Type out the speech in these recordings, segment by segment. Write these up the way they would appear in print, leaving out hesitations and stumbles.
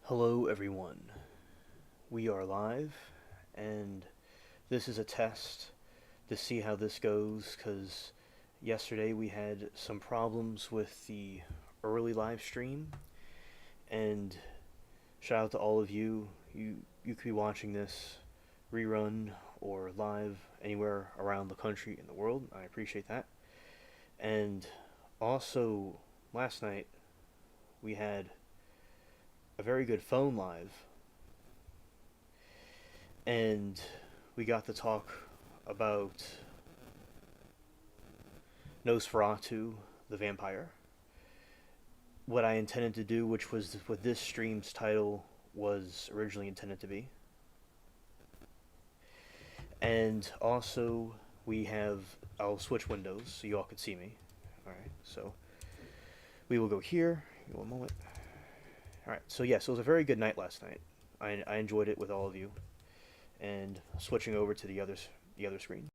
Hello, everyone. We are live, and this is a test to see how this goes because yesterday we had some problems with the early live stream. And shout out to all of you. You could be watching this rerun or live anywhere around the country and the world. I appreciate that. And also, last night we had a very good phone live, and we got to talk about Nosferatu, the vampire. What I intended to do, which was what this stream's title was originally intended to be. And also, I'll switch windows so you all can see me. Alright, so we will go here. One moment. Alright, so yes, it was a very good night last night. I enjoyed it with all of you. And switching over to the other screen.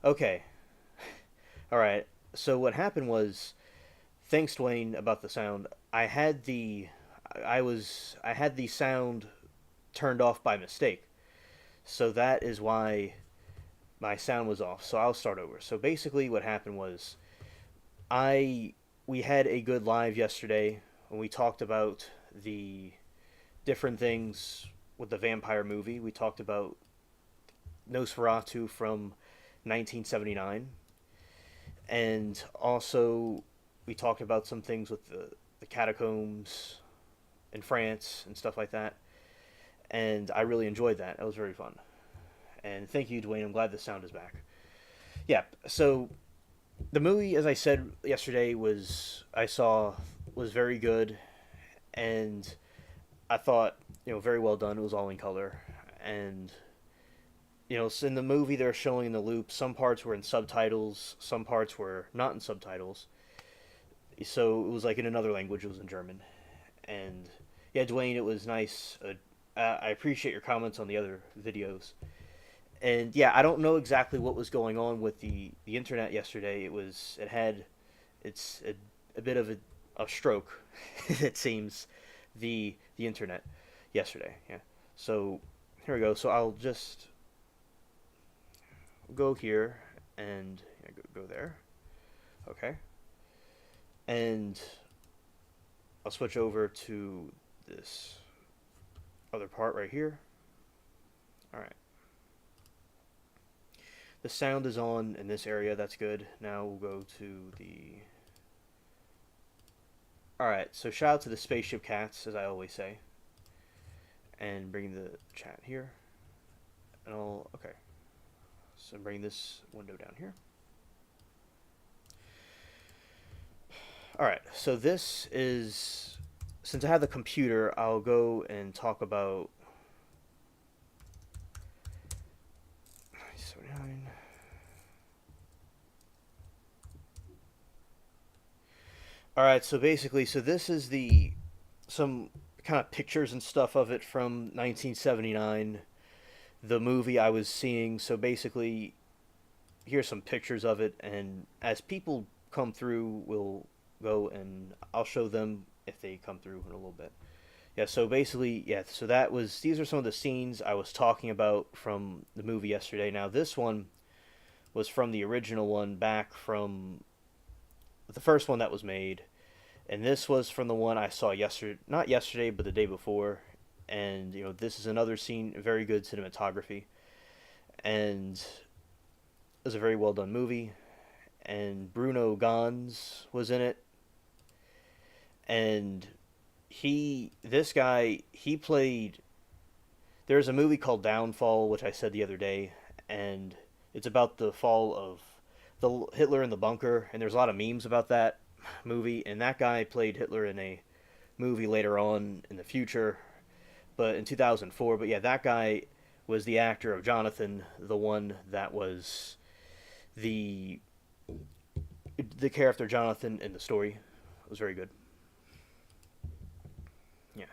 Okay, alright. So what happened was, thanks Dwayne about the sound. I had the sound turned off by mistake. So that is why my sound was off. So I'll start over. So basically what happened was I we had a good live yesterday when we talked about the different things with the vampire movie. We talked about Nosferatu from 1979, and also we talked about some things with the catacombs in France and stuff like that. And I really enjoyed that. It was very fun. And thank you, Dwayne. I'm glad the sound is back. Yeah. So the movie, as I said yesterday, was very good, and I thought very well done. It was all in color, and so in the movie they're showing the loop. Some parts were in subtitles, some parts were not in subtitles. So it was like in another language. It was in German, and yeah, Dwayne, it was nice. I appreciate your comments on the other videos. And yeah, I don't know exactly what was going on with the internet yesterday. It had it's a bit of a stroke. It seems the internet yesterday. Yeah. So here we go. So I'll just go here and go there. Okay. And I'll switch over to this other part right here. All right. The sound is on in this area. That's good. Now we'll go to the. All right. So shout out to the spaceship cats, as I always say, and bring the chat here. And I'll okay. So bring this window down here. All right. So this is since I have the computer, I'll go and talk about 79. All right, so basically, so this is the some kind of pictures and stuff of it from 1979, the movie I was seeing. So basically, here's some pictures of it, and as people come through, we'll go and I'll show them if they come through in a little bit. Yeah, so basically, yeah, so these are some of the scenes I was talking about from the movie yesterday. Now, this one was from the original one back from the first one that was made, and this was from the one I saw yesterday, not yesterday, but the day before. And this is another scene, very good cinematography, and it was a very well done movie. And Bruno Gans was in it, and this guy, he played. There's a movie called Downfall, which I said the other day, and it's about the fall of the Hitler in the bunker, and there's a lot of memes about that movie. And that guy played Hitler in a movie later on in the future, but in 2004. But yeah, that guy was the actor of Jonathan, the one that was the character Jonathan in the story. It was very good. Yeah,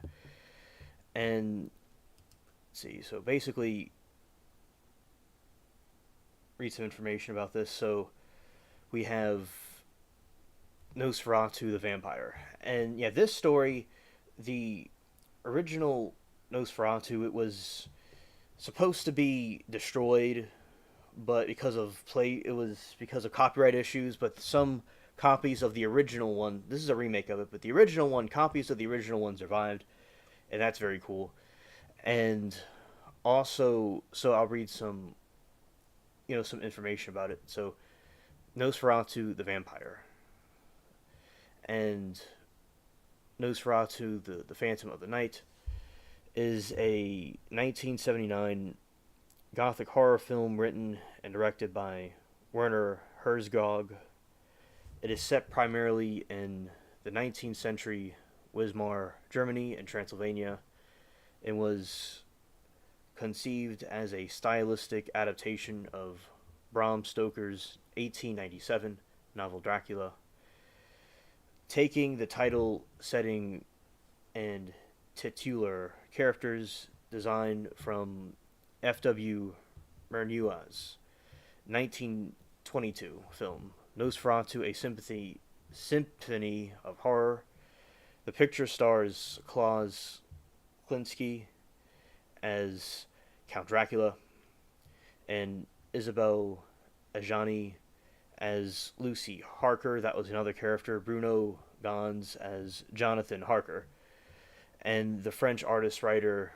and let's see. So basically, read some information about this. So we have Nosferatu the vampire, and yeah, this story, the original Nosferatu, it was supposed to be destroyed, but it was because of copyright issues. But some copies of the original one, this is a remake of it, but the original one, copies of the original one survived, and that's very cool. And also, so I'll read some information about it. So Nosferatu the vampire, and Nosferatu the Phantom of the Night is a 1979 gothic horror film written and directed by Werner Herzog. It is set primarily in the 19th century Wismar, Germany, and Transylvania, and was conceived as a stylistic adaptation of Bram Stoker's 1897 novel Dracula, taking the title, setting, and titular characters design from F.W. Murnau's 1922 film Nosferatu, a symphony of horror. The picture stars Klaus Kinski as Count Dracula and Isabelle Adjani as Lucy Harker. That was another character. Bruno Gans as Jonathan Harker. And the French artist-writer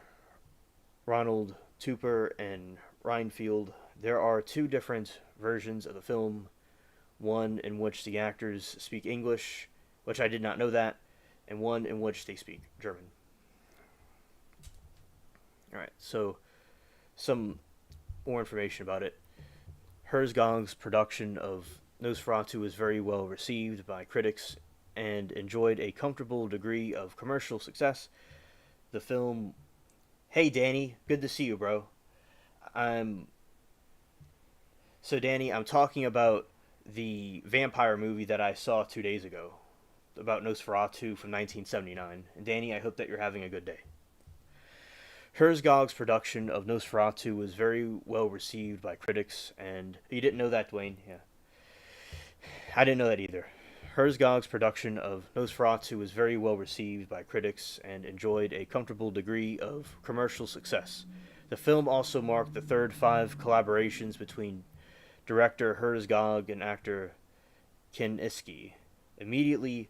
Ronald Tupper and Reinfeld. There are two different versions of the film. One in which the actors speak English, which I did not know that, and one in which they speak German. Alright, so some more information about it. Herzog's production of Nosferatu was very well received by critics and enjoyed a comfortable degree of commercial success. The film... Hey, Danny. Good to see you, bro. So, Danny, I'm talking about the vampire movie that I saw 2 days ago about Nosferatu from 1979. And Danny, I hope that you're having a good day. Herzog's production of Nosferatu was very well received by critics, and you didn't know that, Dwayne? Yeah. I didn't know that either. Herzog's production of Nosferatu was very well received by critics and enjoyed a comfortable degree of commercial success. The film also marked the third 5 collaborations between director Herzog and actor Kinski, immediately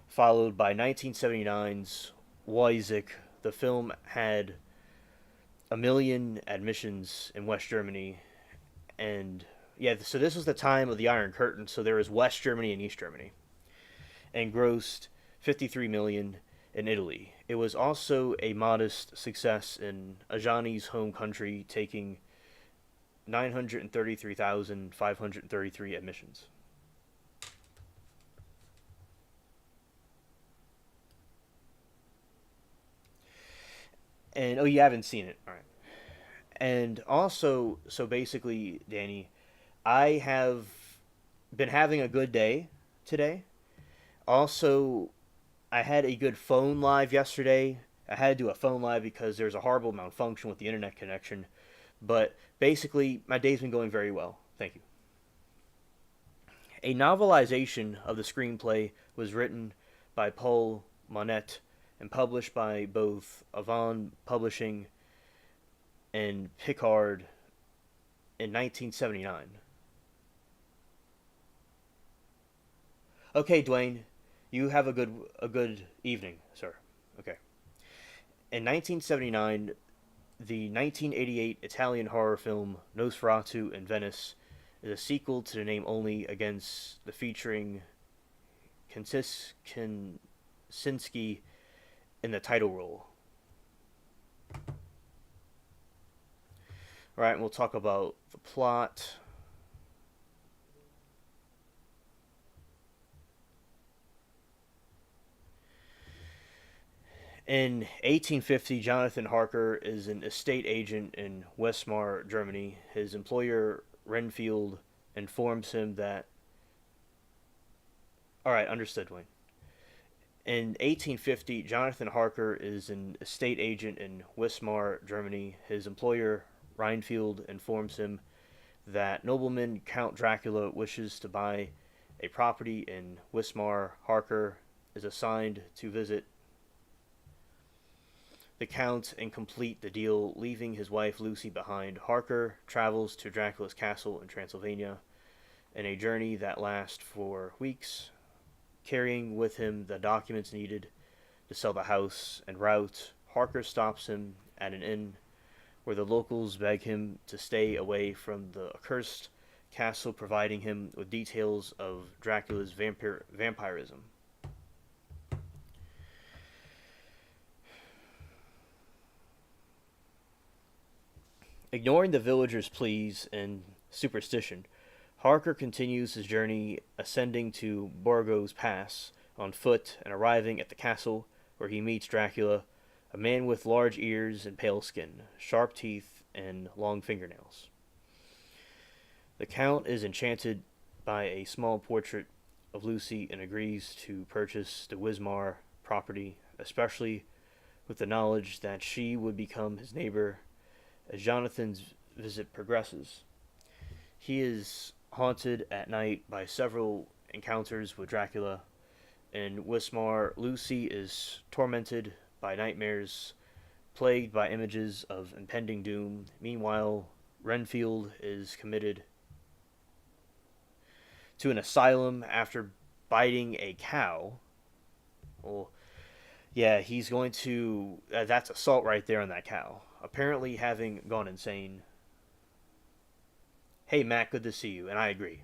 followed by 1979's Weizsäck. The film had 1 million admissions in West Germany, and yeah, so this was the time of the Iron Curtain, so there was West Germany and East Germany, and grossed 53 million in Italy. It was also a modest success in Ajani's home country, taking 933,533 admissions. And, oh, you haven't seen it. All right. And also, so basically, Danny, I have been having a good day today. Also, I had a good phone live yesterday I had to do a phone live because there's a horrible malfunction with the internet connection. But basically, my day's been going very well. Thank you. A novelization of the screenplay was written by Paul Monette and published by both Avon Publishing and Picard in 1979. Okay, Dwayne, you have a good evening, sir. Okay. In 1979, the 1988 Italian horror film Nosferatu in Venice is a sequel to the name only against the featuring Kinsinski in the title role. Alright, we'll talk about the plot. In 1850, Jonathan Harker is an estate agent in Weimar, Germany. His employer, Renfield, informs him that. Alright, understood, Wayne. In 1850, Jonathan Harker is an estate agent in Weimar, Germany. His employer, Reinfield, informs him that nobleman Count Dracula wishes to buy a property in Weimar. Harker is assigned to visit the Count and complete the deal, leaving his wife Lucy behind. Harker travels to Dracula's castle in Transylvania in a journey that lasts for weeks, carrying with him the documents needed to sell the house. En route, Harker stops him at an inn where the locals beg him to stay away from the accursed castle, providing him with details of Dracula's vampirism. Ignoring the villagers' pleas and superstition, Harker continues his journey, ascending to Borgo's Pass on foot and arriving at the castle where he meets Dracula, a man with large ears and pale skin, sharp teeth, and long fingernails. The Count is enchanted by a small portrait of Lucy and agrees to purchase the Wismar property, especially with the knowledge that she would become his neighbor as Jonathan's visit progresses. He is haunted at night by several encounters with Dracula. In Wismar, Lucy is tormented by nightmares, plagued by images of impending doom. Meanwhile, Renfield is committed to an asylum after biting a cow. Well, yeah, he's going to. That's assault right there on that cow. Apparently, having gone insane. Hey, Matt, good to see you, and I agree.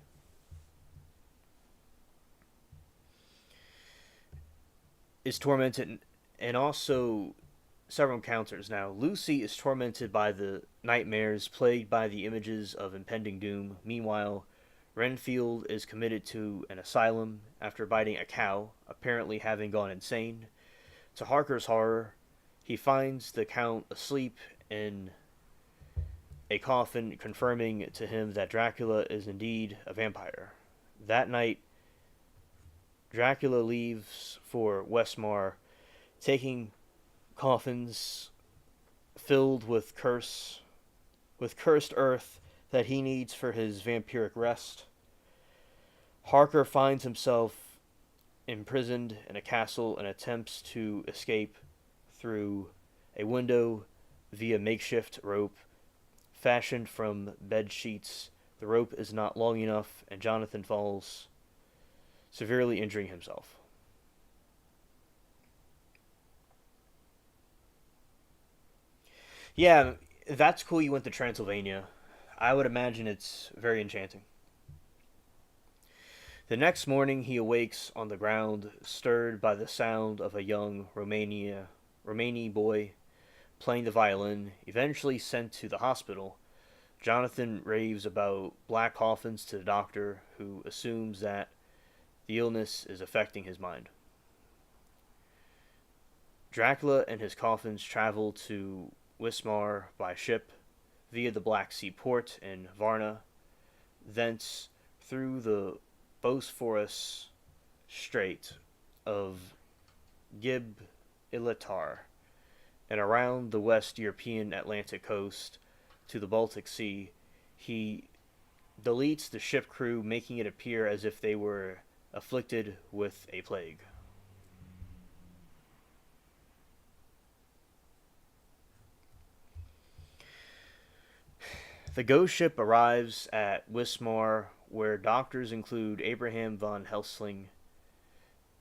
Is tormented, and also several encounters. Now, Lucy is tormented by the nightmares, plagued by the images of impending doom. Meanwhile, Renfield is committed to an asylum after biting a cow, apparently having gone insane. To Harker's horror, he finds the Count asleep in a coffin, confirming to him that Dracula is indeed a vampire. That night, Dracula leaves for Westmar, taking coffins filled with cursed earth that he needs for his vampiric rest. Harker finds himself imprisoned in a castle and attempts to escape through a window via makeshift rope fashioned from bed sheets. The rope is not long enough, and Jonathan falls, severely injuring himself. Yeah, that's cool you went to Transylvania. I would imagine it's very enchanting. The next morning he awakes on the ground, stirred by the sound of a young Romani boy playing the violin. Eventually sent to the hospital, Jonathan raves about black coffins to the doctor, who assumes that the illness is affecting his mind. Dracula and his coffins travel to Wismar by ship via the Black Sea port in Varna, thence through the Bosphorus Strait of Gibraltar and around the West European Atlantic coast to the Baltic Sea. He deletes the ship crew, making it appear as if they were afflicted with a plague. The ghost ship arrives at Wismar, where doctors include Abraham von Helsing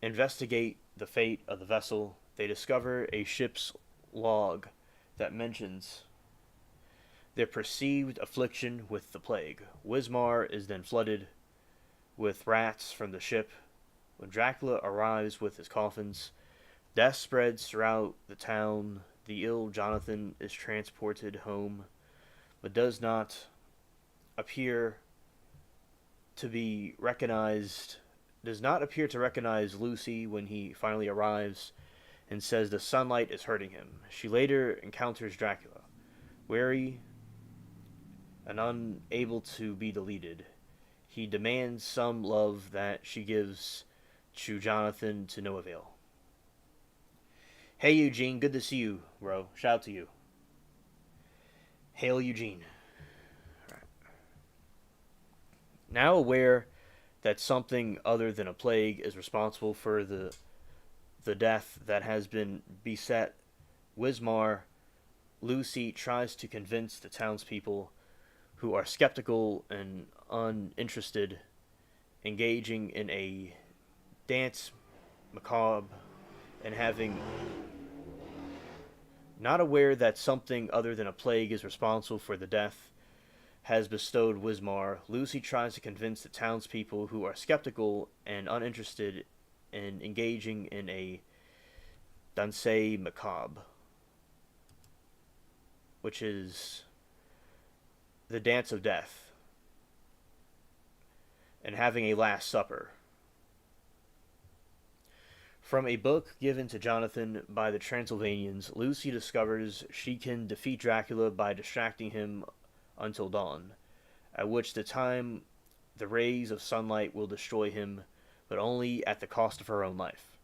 investigate the fate of the vessel. They discover a ship's log that mentions their perceived affliction with the plague. Wismar is then flooded with rats from the ship. When Dracula arrives with his coffins, death spreads throughout the town. The ill Jonathan is transported home, but appear to be recognized does not appear to recognize Lucy when he finally arrives and says the sunlight is hurting him. She later encounters Dracula. Weary and unable to be deleted, he demands some love that she gives to Jonathan to no avail. Hey Eugene, good to see you, bro. Shout out to you. Hail Eugene. Right. Now aware that something other than a plague is responsible for the death that has been beset Wismar, Lucy tries to convince the townspeople who are skeptical and uninterested, engaging in a dance macabre and having not aware that something other than a plague is responsible for the death has bestowed Wismar. Lucy tries to convince the townspeople who are skeptical and uninterested in engaging in a danse macabre, which is the dance of death, and having a last supper. From a book given to Jonathan by the Transylvanians, Lucy discovers she can defeat Dracula by distracting him until dawn, at which the time the rays of sunlight will destroy him, but only at the cost of her own life.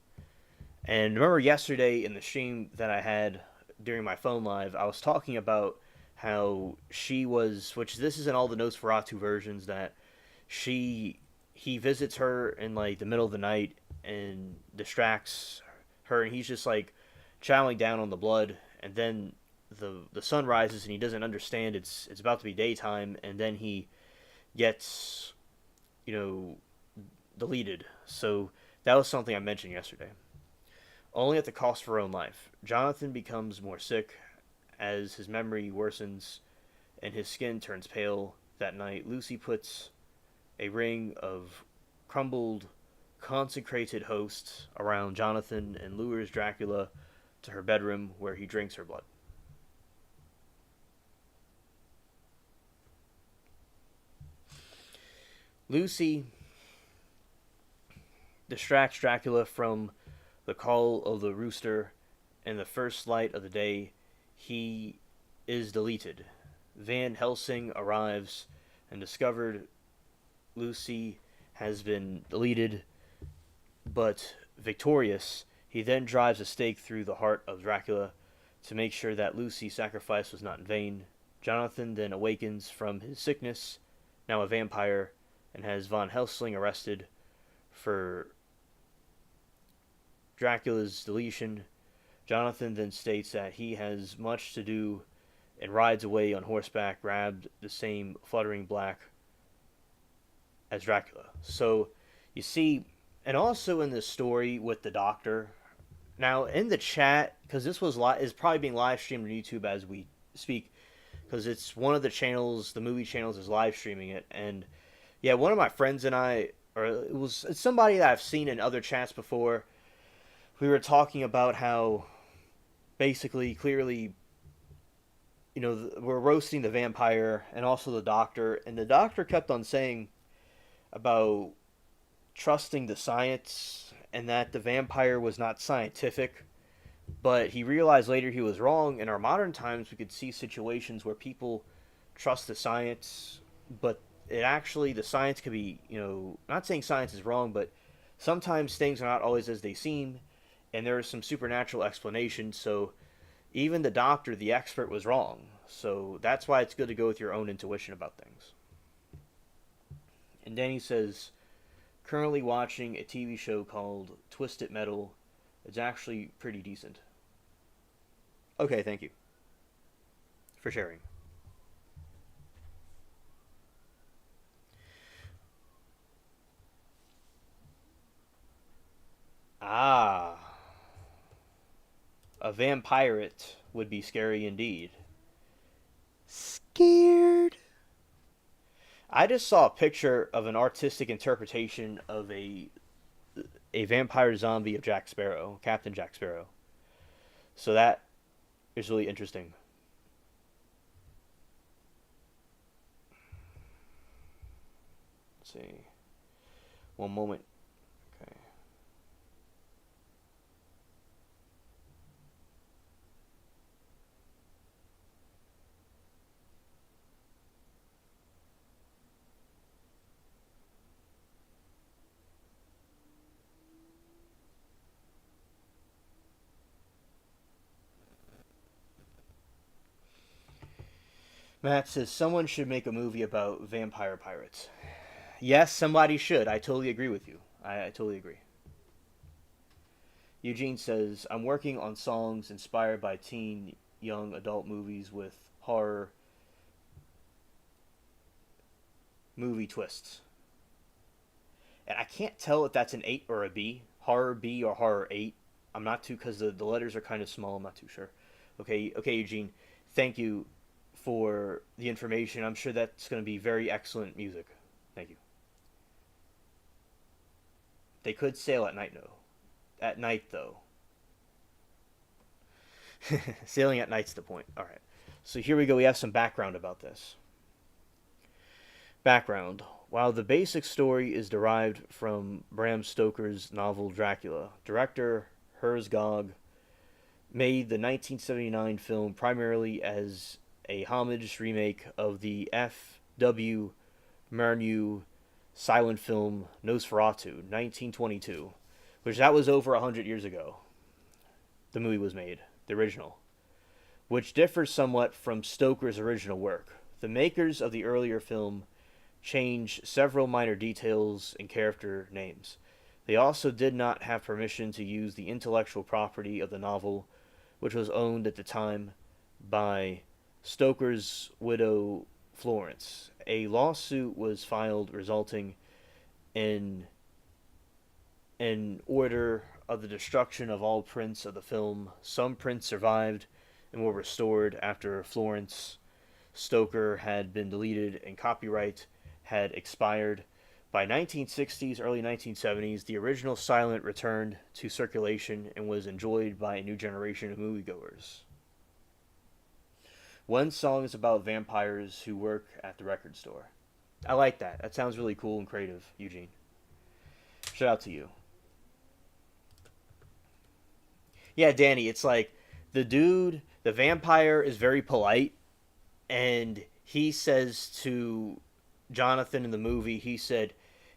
And remember yesterday in the stream that I had during my phone live, I was talking about how she was, which this is in all the Nosferatu versions, that he visits her in like the middle of the night and distracts her, and he's just like chowing down on the blood, and then the sun rises and he doesn't understand it's about to be daytime, and then he gets, you know, deleted. So that was something I mentioned yesterday. Only at the cost of her own life. Jonathan becomes more sick as his memory worsens and his skin turns pale. That night, Lucy puts a ring of crumbled, consecrated hosts around Jonathan and lures Dracula to her bedroom where he drinks her blood. Lucy distracts Dracula from the call of the rooster, and the first light of the day, he is deleted. Van Helsing arrives and discovered Lucy has been deleted, but victorious, he then drives a stake through the heart of Dracula to make sure that Lucy's sacrifice was not in vain. Jonathan then awakens from his sickness, now a vampire, and has Von Helsing arrested for Dracula's deletion. Jonathan then states that he has much to do and rides away on horseback, grabbed the same fluttering black as Dracula. So you see, and also in this story with the doctor. Now in the chat, because this is probably being live streamed on YouTube as we speak, because it's one of the channels, the movie channels, is live streaming it, and yeah, one of my friends and I, or it's somebody that I've seen in other chats before. We were talking about how basically, clearly, you know, we're roasting the vampire and also the doctor, and the doctor kept on saying about trusting the science and that the vampire was not scientific, but he realized later he was wrong. In our modern times, we could see situations where people trust the science, but the science could be, you know, not saying science is wrong, but sometimes things are not always as they seem, and there is some supernatural explanation. So Even the doctor, the expert, was wrong. So that's why it's good to go with your own intuition about things. And Danny says, currently watching a TV show called Twisted Metal. It's actually pretty decent. Okay, thank you for sharing. Ah, a vampirate would be scary indeed. Scared. I just saw a picture of an artistic interpretation of a vampire zombie of Jack Sparrow, Captain Jack Sparrow. So that is really interesting. Let's see. One moment. Okay. Matt says someone should make a movie about vampire pirates. Yes, somebody should. I totally agree with you. I totally agree. Eugene says, I'm working on songs inspired by teen, young adult movies with horror movie twists. And I can't tell if that's an 8 or a B. Horror B or horror 8. I'm not too, because the letters are kind of small. I'm not too sure. Okay, Eugene. Thank you for the information. I'm sure that's going to be very excellent music. Thank you. They could sail at night, though. At night, though. Sailing at night's the point. All right. So here we go. We have some background about this. Background. While the basic story is derived from Bram Stoker's novel Dracula, director Herzog made the 1979 film primarily as a homage remake of the F.W. Murnau silent film Nosferatu, 1922, which that was over 100 years ago. The movie was made, the original, which differs somewhat from Stoker's original work. The makers of the earlier film changed several minor details and character names. They also did not have permission to use the intellectual property of the novel, which was owned at the time by Stoker's widow Florence. A lawsuit was filed resulting in an order of the destruction of all prints of the film. Some prints survived and were restored after Florence Stoker had been deleted and copyright had expired. By 1960s, early 1970s, the original silent returned to circulation and was enjoyed by a new generation of moviegoers. One song is about vampires who work at the record store. I like that. That sounds really cool and creative, Eugene. Shout out to you. Yeah, Danny, it's like the dude, the vampire is very polite, and he says to Jonathan in the movie, he said,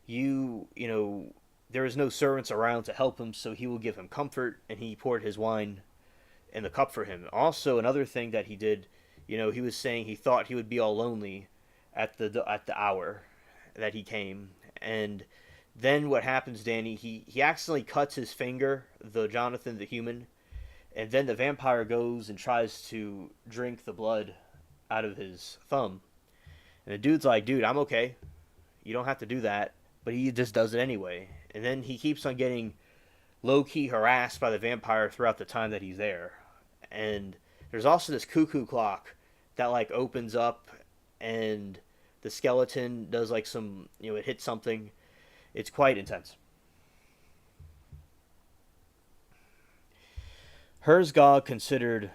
there is no servants around to help him, so he will give him comfort, and he poured his wine in the cup for him. Also, another thing that he did, he was saying he thought he would be all lonely at the hour that he came, and then what happens, Danny? He accidentally cuts his finger, the Jonathan the human, and then the vampire goes and tries to drink the blood out of his thumb, and the dude's like, "Dude, I'm okay. You don't have to do that." But he just does it anyway, and then he keeps on getting low key harassed by the vampire throughout the time that he's there. And there's also this cuckoo clock that like opens up, and the skeleton does like some, it hits something. It's quite intense. Herzog considered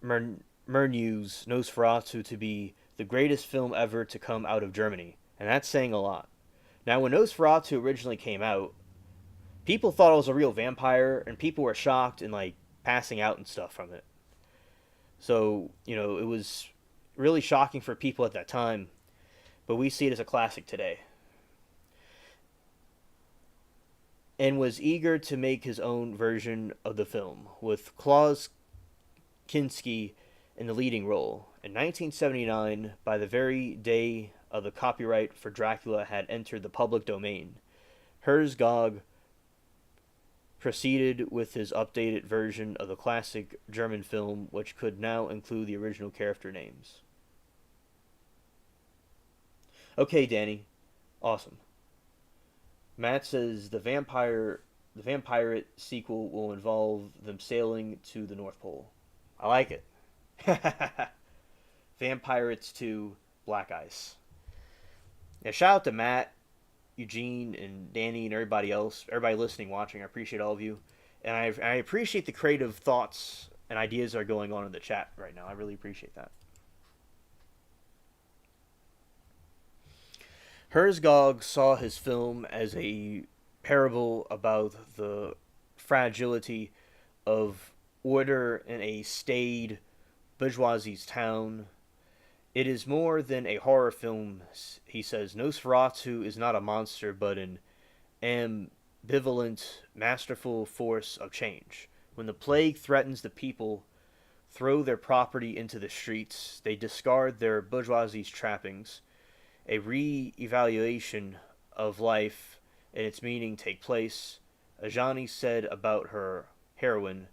Murnau's Nosferatu to be the greatest film ever to come out of Germany, and that's saying a lot. Now, when Nosferatu originally came out, people thought it was a real vampire, and people were shocked and like passing out and stuff from it. So, it was really shocking for people at that time, but we see it as a classic today. And was eager to make his own version of the film, with Klaus Kinski in the leading role. In 1979, by the very day of the copyright for Dracula had entered the public domain, Herzog proceeded with his updated version of the classic German film, which could now include the original character names. Okay, Danny. Awesome. Matt says the Vampirate sequel will involve them sailing to the North Pole. I like it. Vampirates to Black Ice. Yeah, shout out to Matt, Eugene, and Danny, and everybody else, everybody listening, watching. I appreciate all of you, and I appreciate the creative thoughts and ideas that are going on in the chat right now. I really appreciate that. Herzog saw his film as a parable about the fragility of order in a staid bourgeoisie's town. It is more than a horror film, he says. Nosferatu is not a monster, but an ambivalent, masterful force of change. When the plague threatens, the people throw their property into the streets. They discard their bourgeoisie's trappings. A re-evaluation of life and its meaning take place. Ajani said about her heroine,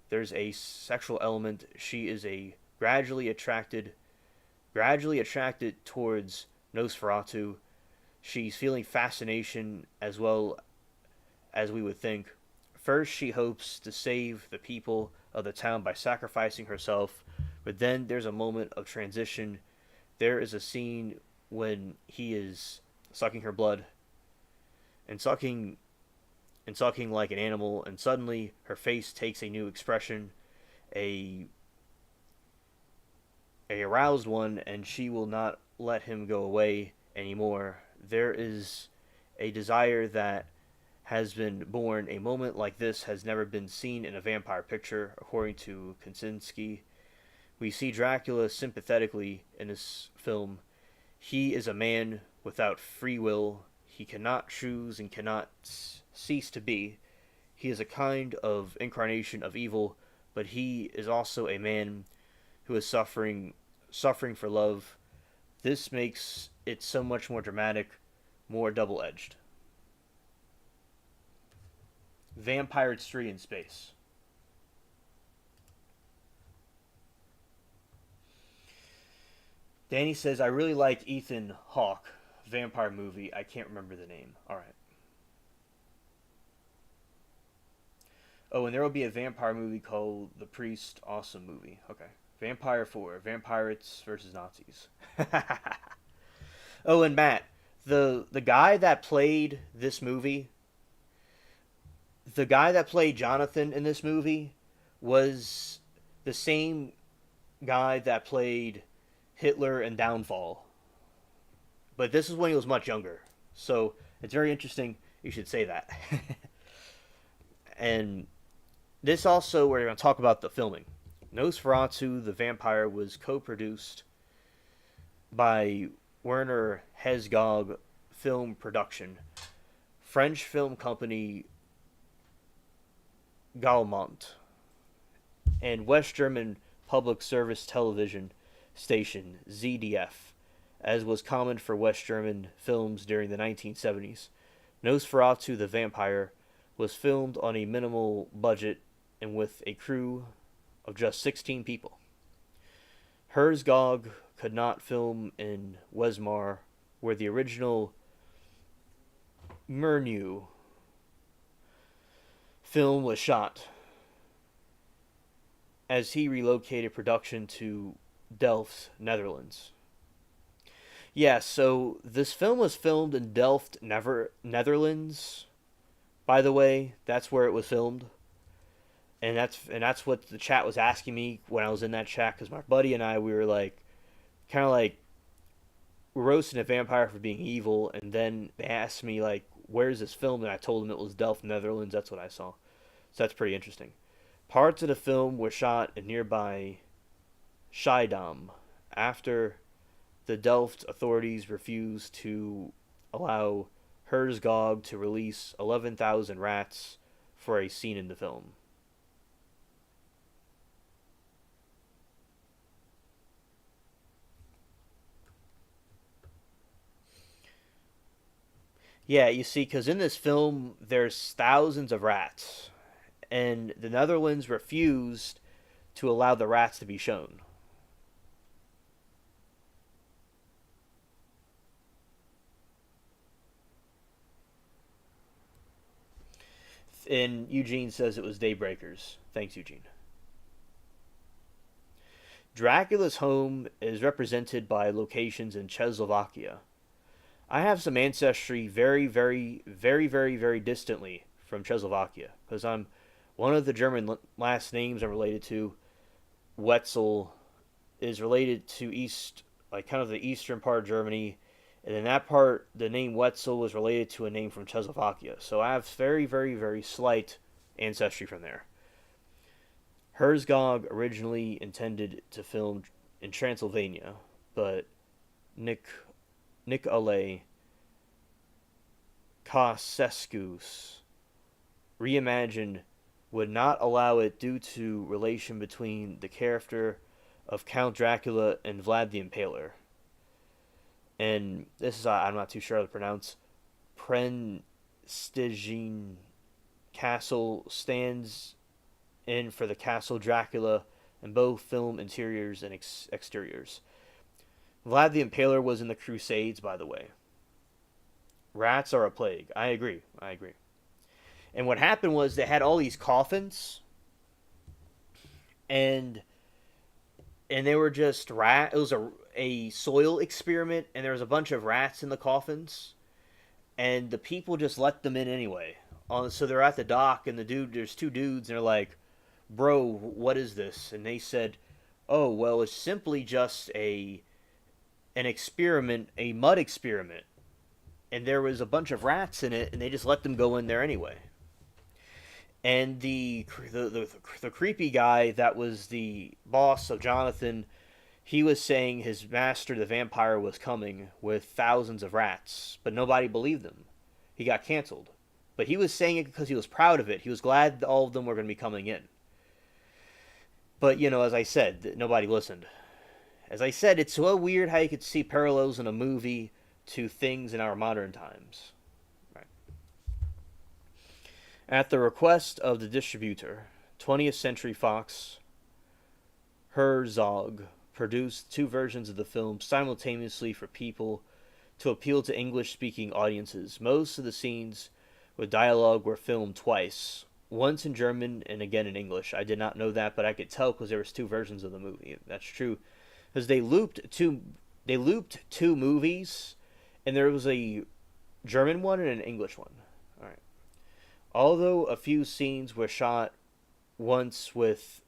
there's a sexual element. She is a gradually attracted towards Nosferatu. She's feeling fascination as well as we would think. First, she hopes to save the people of the town by sacrificing herself, but then there's a moment of transition. There is a scene when he is sucking her blood and sucking like an animal, and suddenly her face takes a new expression, a aroused one, and she will not let him go away anymore. There is a desire that has been born. A moment like this has never been seen in a vampire picture, according to Kaczynski. We see Dracula sympathetically in this film. He is a man without free will. He cannot choose and cannot cease to be. He is a kind of incarnation of evil, but he is also a man who is suffering for love. This makes it so much more dramatic, more double-edged. Vampires 3 in space. Danny says, I really like Ethan Hawke vampire movie. I can't remember the name. Alright. Oh, and there will be a vampire movie called The Priest. Awesome movie. Okay. Vampire 4. Vampirates versus Nazis. Oh, and Matt, the guy that played this movie, the guy that played Jonathan in this movie was the same guy that played Hitler in Downfall. But this is when he was much younger. So it's very interesting. You should say that. And this also, we're going to talk about the filming. Nosferatu, the Vampire, was co-produced by Werner Herzog Film Production, French film company Gaumont, and West German public service television station ZDF, as was common for West German films during the 1970s. Nosferatu the Vampire was filmed on a minimal budget and with a crew of just 16 people. Herzog could not film in Weimar, where the original Murnau film was shot, as he relocated production to Delft, Netherlands. Yeah, so this film was filmed in Delft, Netherlands. By the way, that's where it was filmed. And that's what the chat was asking me when I was in that chat, because my buddy and I, we were like, kind of like, we're roasting a vampire for being evil, and then they asked me, like, where's this film? And I told them it was Delft, Netherlands. That's what I saw. So that's pretty interesting. Parts of the film were shot in nearby Schiedam after the Delft authorities refused to allow Herzog to release 11,000 rats for a scene in the film. Yeah, you see, because in this film, there's thousands of rats, and the Netherlands refused to allow the rats to be shown. And Eugene says it was Daybreakers. Thanks, Eugene. Dracula's home is represented by locations in Czechoslovakia. I have some ancestry very, very, very, very, very distantly from Czechoslovakia because I'm one of the German last names I'm related to. Wetzel is related to East, like kind of the eastern part of Germany, and in that part, the name Wetzel was related to a name from Czechoslovakia. So I have very, very, very slight ancestry from there. Herzog originally intended to film in Transylvania, but Nick Nicolae Ceausescu's reimagined would not allow it due to relation between the character of Count Dracula and Vlad the Impaler. And this is, I'm not too sure how to pronounce, Prestigian Castle stands in for the Castle Dracula in both film interiors and exteriors. Vlad the Impaler was in the Crusades, by the way. Rats are a plague. I agree. I agree. And what happened was they had all these coffins, and they were just rat. It was a soil experiment, and there was a bunch of rats in the coffins, and the people just let them in anyway. So they're at the dock, and there's two dudes, and they're like, "Bro, what is this?" And they said, "Oh, well, it's simply just an experiment, a mud experiment." And there was a bunch of rats in it, and they just let them go in there anyway. And the creepy guy that was the boss of Jonathan, he was saying his master, the vampire, was coming with thousands of rats, but nobody believed him. He got canceled. But he was saying it because he was proud of it. He was glad all of them were going to be coming in. But, as I said, nobody listened. As I said, it's so weird how you could see parallels in a movie to things in our modern times. Right. At the request of the distributor, 20th Century Fox, Herzog produced two versions of the film simultaneously for people to appeal to English-speaking audiences. Most of the scenes with dialogue were filmed twice, once in German and again in English. I did not know that, but I could tell because there was two versions of the movie. That's true, because they looped two movies, and there was a German one and an English one. All right. Although a few scenes were shot once with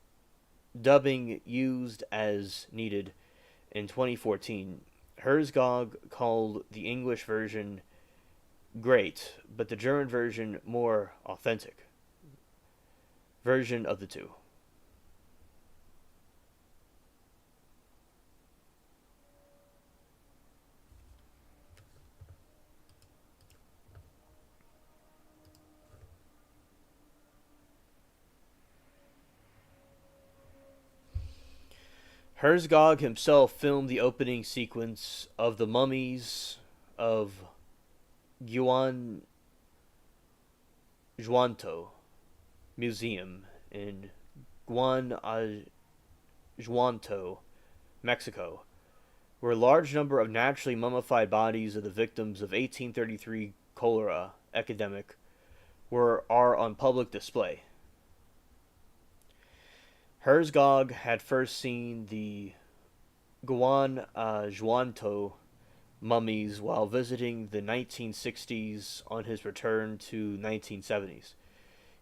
dubbing used as needed in 2014, Herzog called the English version great, but the German version more authentic version of the two. Herzog himself filmed the opening sequence of the mummies of Guanajuato Museum in Guanajuato, Mexico, where a large number of naturally mummified bodies of the victims of 1833 cholera epidemic are on public display. Herzog had first seen the Guanajuato mummies while visiting the 1960s on his return to 1970s.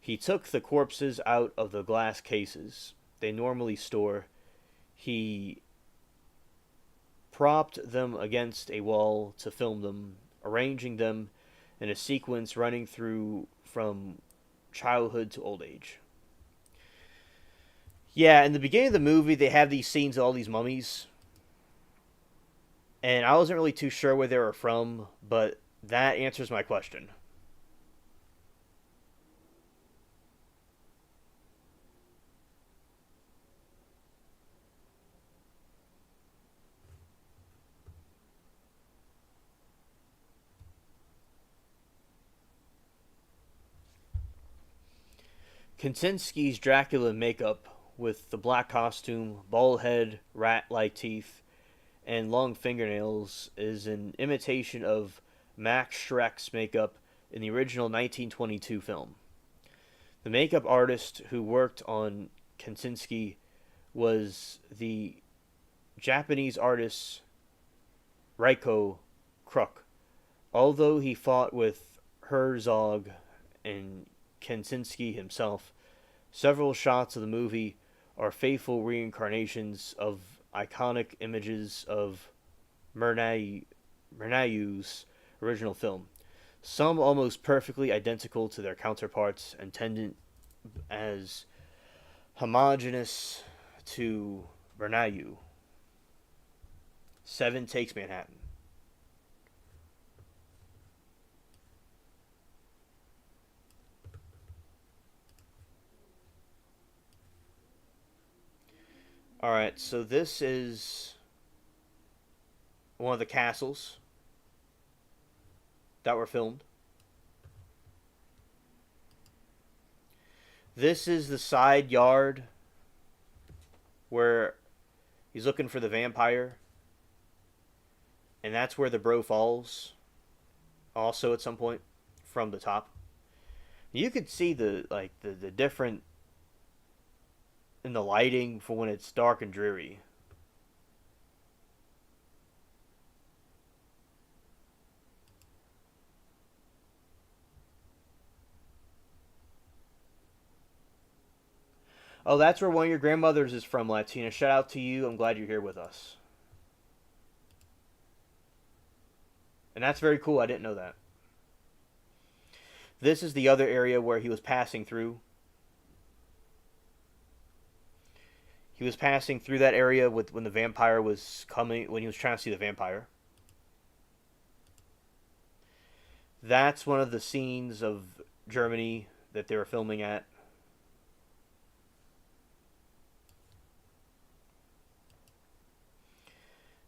He took the corpses out of the glass cases they normally store. He propped them against a wall to film them, arranging them in a sequence running through from childhood to old age. Yeah, in the beginning of the movie, they have these scenes of all these mummies, and I wasn't really too sure where they were from, but that answers my question. Kaczynski's Dracula makeup with the black costume, bald head, rat-like teeth, and long fingernails is an imitation of Max Schreck's makeup in the original 1922 film. The makeup artist who worked on Kaczynski was the Japanese artist Reiko Kruk. Although he fought with Herzog and Kaczynski himself, several shots of the movie are faithful reincarnations of iconic images of Murnau's original film. Some almost perfectly identical to their counterparts, intended as homogeneous to Murnau. Seven Takes Manhattan. Alright, so this is one of the castles that were filmed. This is the side yard where he's looking for the vampire. And that's where the bro falls. Also at some point from the top. You could see the different in the lighting for when it's dark and dreary. Oh, that's where one of your grandmothers is from, Latina. Shout out to you. I'm glad you're here with us. And that's very cool. I didn't know that. This is the other area where he was passing through. He was passing through that area with when the vampire was coming, when he was trying to see the vampire. That's one of the scenes of Germany that they were filming at.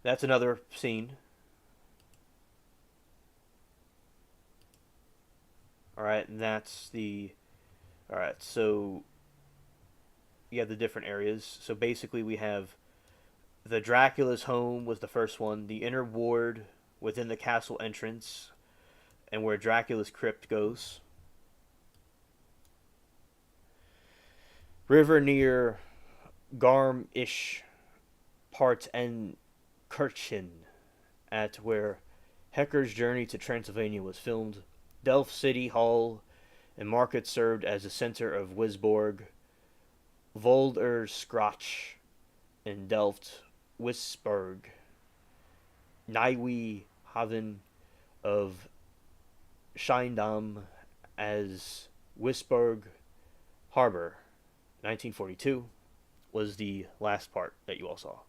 That's another scene. Alright, and that's the... Alright, so... You have the different areas. So basically we have... The Dracula's home was the first one. The inner ward within the castle entrance. And where Dracula's crypt goes. River near Garmisch Part and Kirchen, at where Hecker's journey to Transylvania was filmed. Delft City Hall and Market served as the center of Wisborg, Volderskroch in Delft, Wisborg, Nieuwe Haven of Schiedam as Wisborg Harbor. 1942 was the last part that you all saw.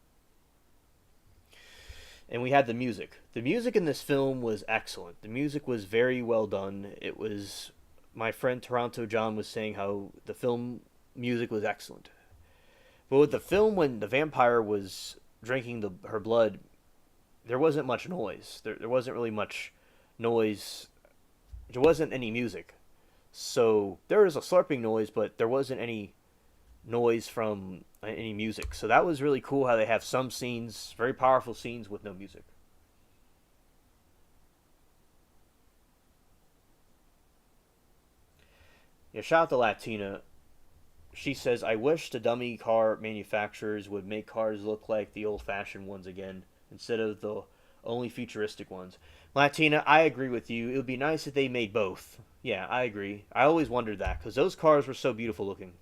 And we had the music. The music in this film was excellent. The music was very well done. It was... My friend Toronto John was saying how the film music was excellent. But with the film, when the vampire was drinking her blood, there wasn't much noise. There wasn't really much noise. There wasn't any music. So there was a slurping noise, but there wasn't any noise from any music. So that was really cool how they have some scenes, very powerful scenes with no music. Yeah, shout out to Latina. She says, I wish the dummy car manufacturers would make cars look like the old-fashioned ones again, instead of the only futuristic ones. Latina, I agree with you. It would be nice if they made both. Yeah, I agree. I always wondered that, because those cars were so beautiful looking.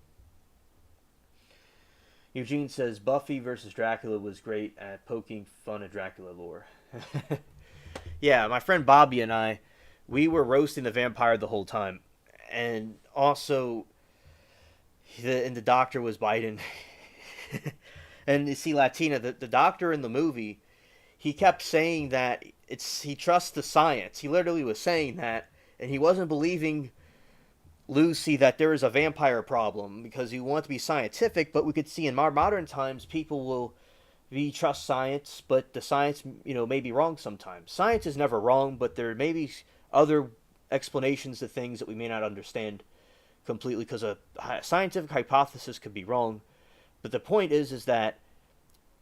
Eugene says, Buffy versus Dracula was great at poking fun at Dracula lore. Yeah, my friend Bobby and I, we were roasting the vampire the whole time. And also, the doctor was biting. And you see, Latina, the doctor in the movie, he kept saying that he trusts the science. He literally was saying that, and he wasn't believing Lucy that there is a vampire problem because you want to be scientific, but we could see in modern times people will trust science, but the science, may be wrong sometimes. Science is never wrong, but there may be other explanations to things that we may not understand. completely because a scientific hypothesis could be wrong. But the point is that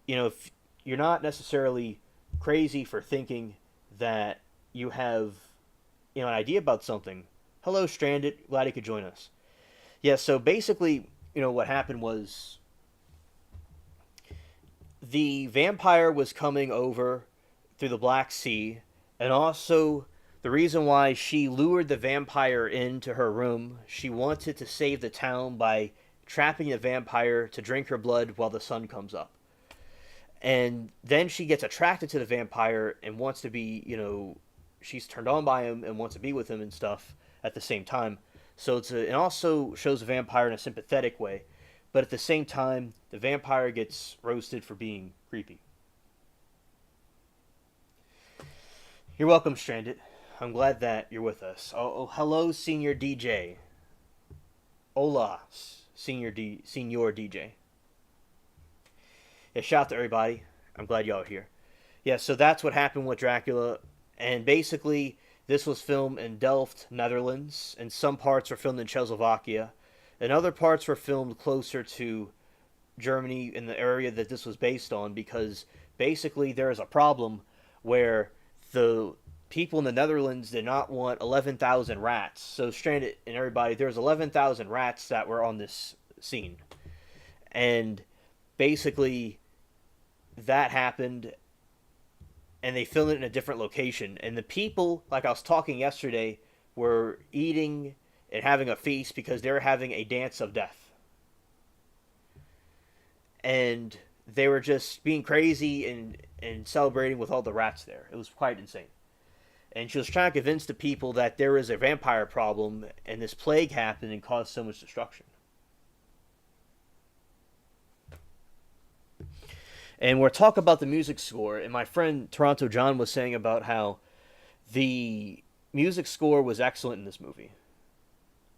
if you're not necessarily crazy for thinking that you have an idea about something. Hello, Stranded. Glad you could join us. Yeah. So basically, what happened was the vampire was coming over through the Black Sea, and also the reason why she lured the vampire into her room, she wanted to save the town by trapping the vampire to drink her blood while the sun comes up. And then she gets attracted to the vampire and wants to be, she's turned on by him and wants to be with him and stuff at the same time. So it also shows the vampire in a sympathetic way, but at the same time, the vampire gets roasted for being creepy. You're welcome, Stranded. I'm glad that you're with us. Hello, Senior DJ. Hola, Senior DJ. Yeah, shout out to everybody. I'm glad y'all are here. Yeah, so that's what happened with Dracula. And basically, this was filmed in Delft, Netherlands. And some parts were filmed in Czechoslovakia. And other parts were filmed closer to Germany in the area that this was based on. Because basically, there is a problem where the people in the Netherlands did not want 11,000 rats. So, Stranded and everybody, there's 11,000 rats that were on this scene. And basically that happened and they filmed it in a different location, and the people, like I was talking yesterday, were eating and having a feast because they were having a dance of death, and they were just being crazy and celebrating with all the rats there. It was quite insane. And she was trying to convince the people that there is a vampire problem and this plague happened and caused so much destruction. And we're talking about the music score, and my friend Toronto John was saying about how the music score was excellent in this movie.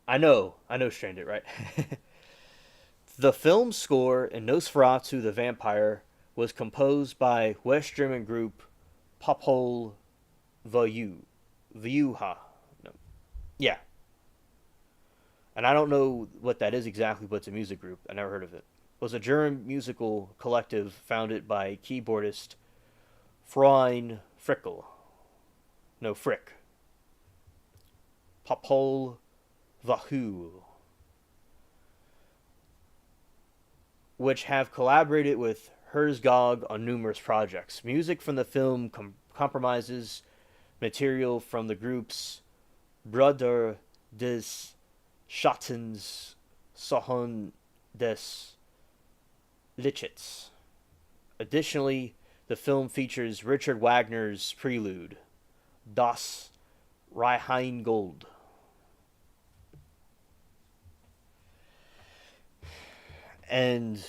I know, Stranded, right? The film score in Nosferatu the Vampire was composed by West German group Popol Vuh. Vuha. No. Yeah. And I don't know what that is exactly, but it's a music group. I never heard of it. Was a German musical collective founded by keyboardist Freund Frickel. No, Frick. Popol Vuh. Which have collaborated with Herzog on numerous projects. Music from the film compromises material from the groups Bruder des Schattens, Sohn des Lichits. Additionally, the film features Richard Wagner's prelude, Das Rheingold. And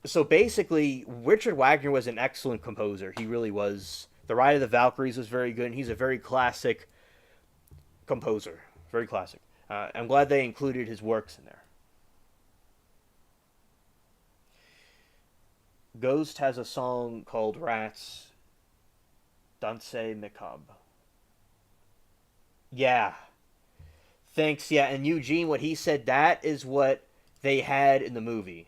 so basically, Richard Wagner was an excellent composer. He really was. The Ride of the Valkyries was very good, and he's a very classic composer. Very classic. I'm glad they included his works in there. Ghost has a song called Rats. Danse Macabre. Yeah. Thanks, yeah. And Eugene, what he said, that is what they had in the movie.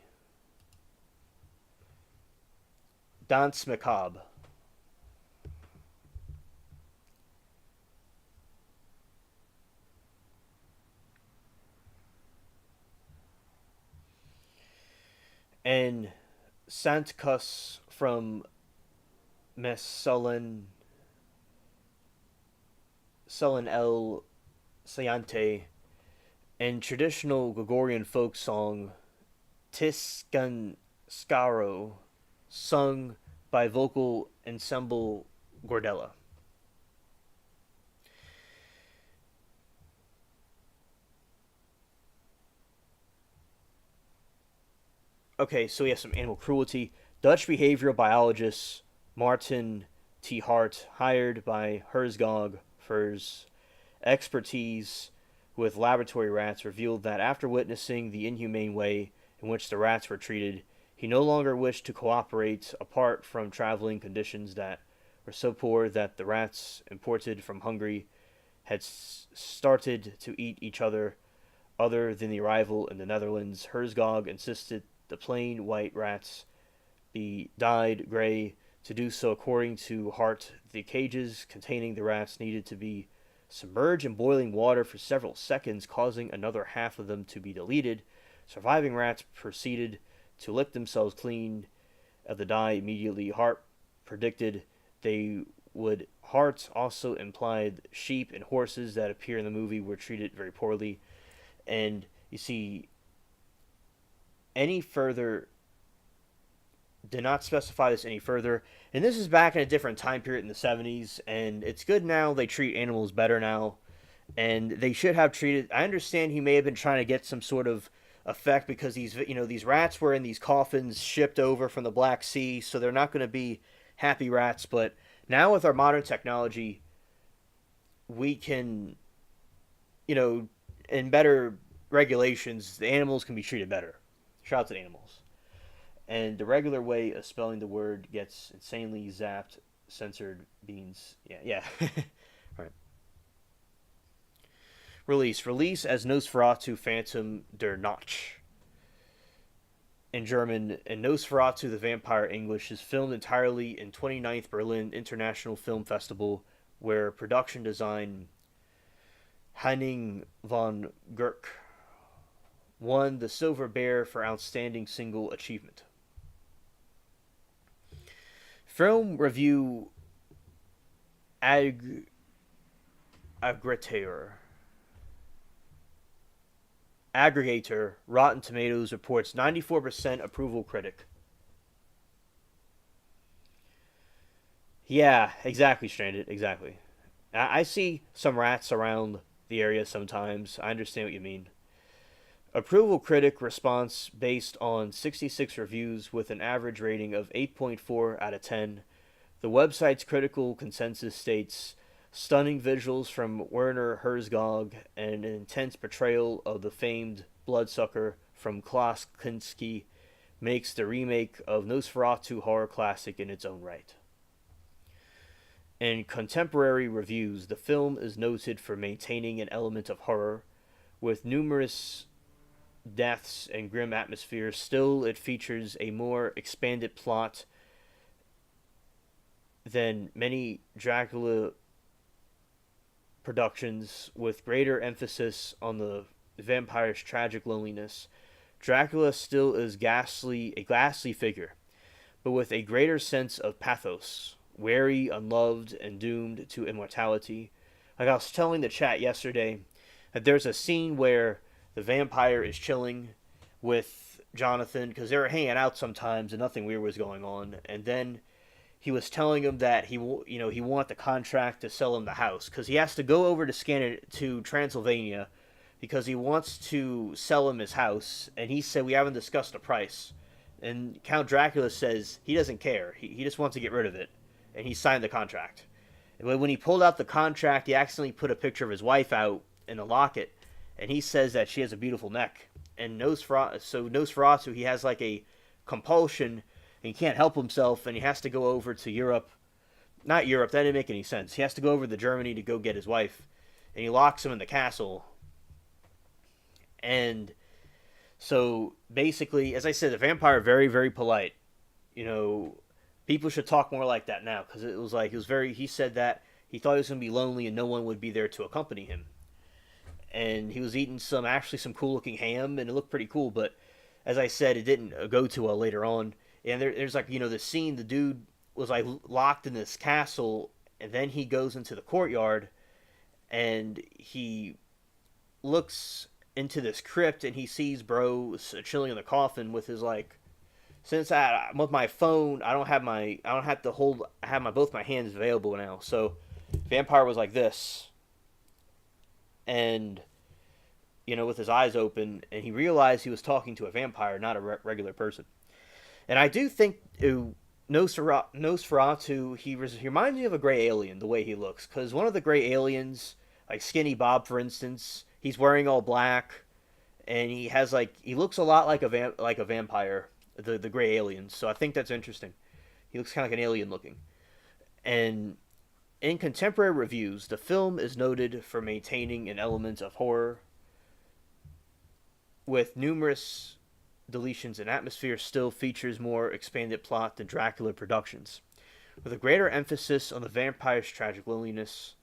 Danse Macabre. And Santkus from Messulin El Sayante, and traditional Gregorian folk song Tiscanskaro, sung by vocal ensemble Gordella. Okay, so we have some animal cruelty. Dutch behavioral biologist Martin T. Hart, hired by Herzog for his expertise with laboratory rats, revealed that after witnessing the inhumane way in which the rats were treated, he no longer wished to cooperate apart from traveling conditions that were so poor that the rats imported from Hungary had started to eat each other other than the arrival in the Netherlands, Herzog insisted the plain white rats be dyed gray. To do so, according to Hart, the cages containing the rats needed to be submerged in boiling water for several seconds, causing another half of them to be deleted. Surviving rats proceeded to lick themselves clean of the dye immediately. Hart predicted they would. Hart also implied sheep and horses that appear in the movie were treated very poorly. And you see, any further did not specify this any further. And this is back in a different time period in the 70s, and it's good now. They treat animals better now, and they should have treated. I understand he may have been trying to get some sort of effect because these rats were in these coffins shipped over from the Black Sea, so they're not going to be happy rats. But now with our modern technology, we can, in better regulations, the animals can be treated better. Shout out to the animals. And the regular way of spelling the word gets insanely zapped, censored beans. Yeah. All right. Release as Nosferatu Phantom der Nacht in German, and Nosferatu the Vampire English is filmed entirely in 29th Berlin International Film Festival, where production design Henning von Gurk won the Silver Bear for Outstanding Single Achievement. Film review aggregator Rotten Tomatoes reports 94% approval critic. Yeah, exactly, Stranded. Exactly. I see some rats around the area sometimes. I understand what you mean. Approval critic response based on 66 reviews with an average rating of 8.4 out of 10. The website's critical consensus states stunning visuals from Werner Herzog and an intense portrayal of the famed bloodsucker from Klaus Kinski makes the remake of Nosferatu horror classic in its own right. In contemporary reviews, the film is noted for maintaining an element of horror, with numerous deaths and grim atmosphere. Still, it features a more expanded plot than many Dracula productions, with greater emphasis on the vampire's tragic loneliness. Dracula still is a ghastly figure, but with a greater sense of pathos, weary, unloved, and doomed to immortality. Like I was telling the chat yesterday, that there's a scene where the vampire is chilling with Jonathan because they were hanging out sometimes and nothing weird was going on. And then he was telling him that he wanted the contract to sell him the house because he has to go over to Transylvania because he wants to sell him his house. And he said, we haven't discussed the price. And Count Dracula says he doesn't care. He just wants to get rid of it. And he signed the contract. And when he pulled out the contract, he accidentally put a picture of his wife out in the locket. And he says that she has a beautiful neck. And Nosferatu, he has like a compulsion, and he can't help himself, and he has to go over to Europe. Not Europe, that didn't make any sense. He has to go over to Germany to go get his wife. And he locks him in the castle. And so basically, as I said, the vampire very, very polite. People should talk more like that now, because he said that he thought he was going to be lonely and no one would be there to accompany him. And he was eating some cool looking ham, and it looked pretty cool, but as I said, it didn't go too well later on. And there's the scene, the dude was locked in this castle, and then he goes into the courtyard, and he looks into this crypt, and he sees bro chilling in the coffin with his since with my phone, I have both my hands available now. So vampire was like this. And, with his eyes open, and he realized he was talking to a vampire, not a regular person. And I do think Nosferatu, he reminds me of a gray alien, the way he looks. Because one of the gray aliens, like Skinny Bob, for instance, he's wearing all black, and he has he looks a lot like a vampire, the gray alien. So I think that's interesting. He looks kind of like an alien looking. And in contemporary reviews, the film is noted for maintaining an element of horror, with numerous deletions and atmosphere, still features more expanded plot than Dracula productions, with a greater emphasis on the vampire's tragic loneliness.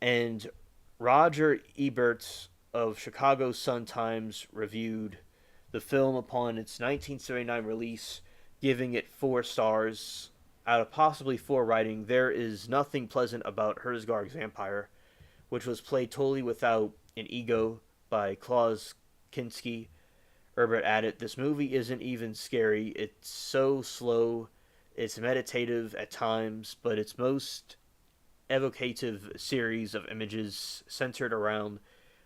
And Roger Ebert of Chicago Sun-Times reviewed the film upon its 1979 release, giving it 4 stars out of possibly 4, writing, "There is nothing pleasant about Herzog's vampire, which was played totally without an ego by Klaus Kinski." Herbert added, "This movie isn't even scary. It's so slow. It's meditative at times, but its most evocative series of images centered around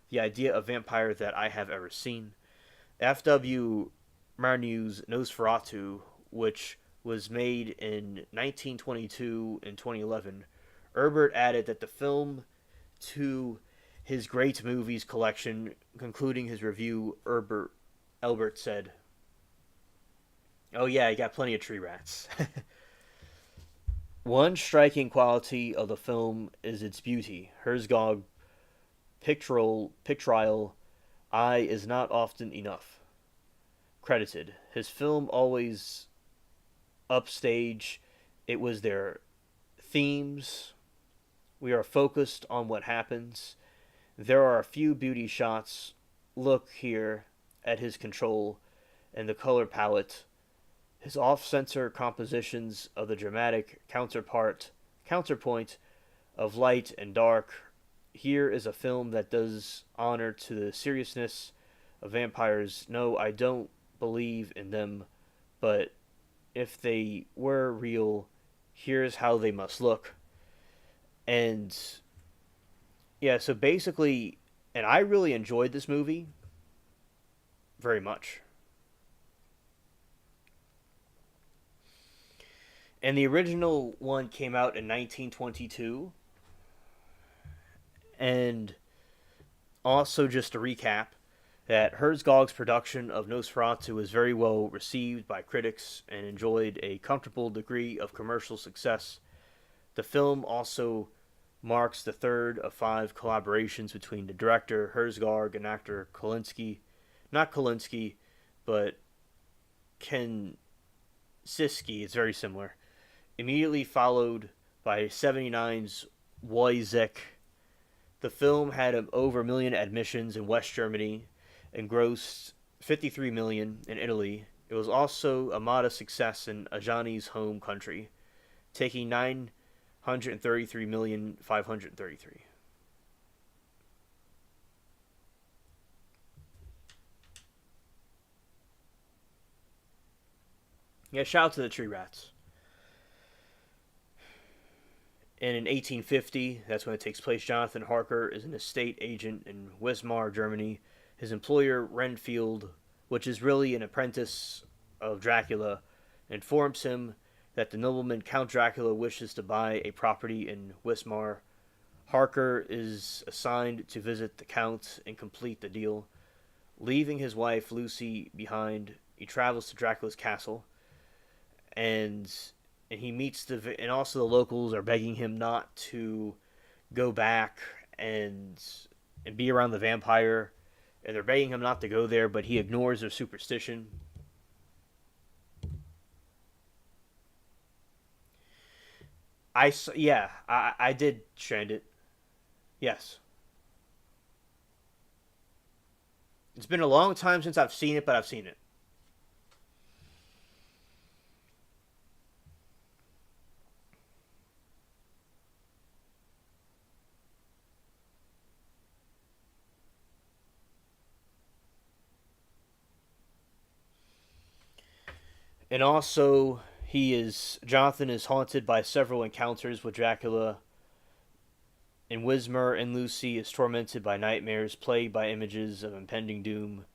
the idea of vampire that I have ever seen." F.W. Marnew's Nosferatu, which was made in 1922 and 2011, Herbert added that the film to his great movies collection. Concluding his review, Elbert said, "Oh yeah, you got plenty of tree rats." One striking quality of the film is its beauty. Herzog pictorial eye is not often enough credited. His film always upstage. It was their themes. We are focused on what happens. There are a few beauty shots. Look here at his control and the color palette. His off-center compositions of the dramatic counterpoint of light and dark. Here is a film that does honor to the seriousness of vampires. No, I don't believe in them, but if they were real, here's how they must look. And yeah, so basically, and I really enjoyed this movie very much. And the original one came out in 1922. And also, just to recap, that Herzog's production of Nosferatu was very well received by critics and enjoyed a comfortable degree of commercial success. The film also marks the third of 5 collaborations between the director Herzog and actor Kolinsky. Not Kolinsky, but Ken Siski. It's very similar. Immediately followed by 79's Wojciech. The film had over a million admissions in West Germany and grossed 53 million in Italy. It was also a modest success in Ajani's home country, taking 933,533,000. Yeah, shout out to the tree rats. And in 1850, that's when it takes place, Jonathan Harker is an estate agent in Wismar, Germany. His employer, Renfield, which is really an apprentice of Dracula, informs him that the nobleman Count Dracula wishes to buy a property in Wismar. Harker is assigned to visit the Count and complete the deal. Leaving his wife, Lucy, behind, he travels to Dracula's castle, and he meets and also the locals are begging him not to go back and be around the vampire, and they're begging him not to go there, but he ignores their superstition. I did trend it. Yes, it's been a long time since I've seen it, but I've seen it. And also, Jonathan is haunted by several encounters with Dracula, and Wismer and Lucy is tormented by nightmares plagued by images of impending doom.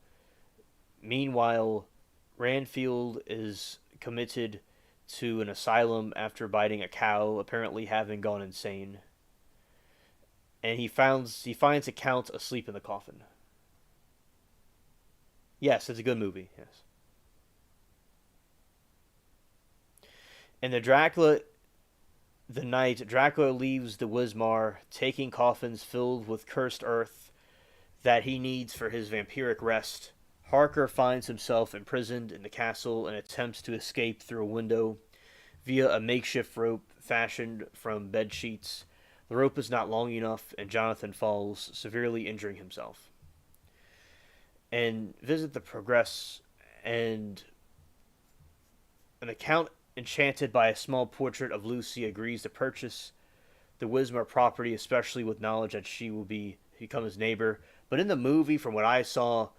Meanwhile, Ranfield is committed to an asylum after biting a cow, apparently having gone insane. And he finds a Count asleep in the coffin. Yes, it's a good movie. Yes. And the night Dracula leaves the Wismar, taking coffins filled with cursed earth. that he needs for his vampiric rest, Harker finds himself imprisoned in the castle and attempts to escape through a window via a makeshift rope fashioned from bed sheets. The rope is not long enough, and Jonathan falls, severely injuring himself. And visit the progress and an account enchanted by a small portrait of Lucy agrees to purchase the Wismar property, especially with knowledge that she will become his neighbor. But in the movie, from what I saw,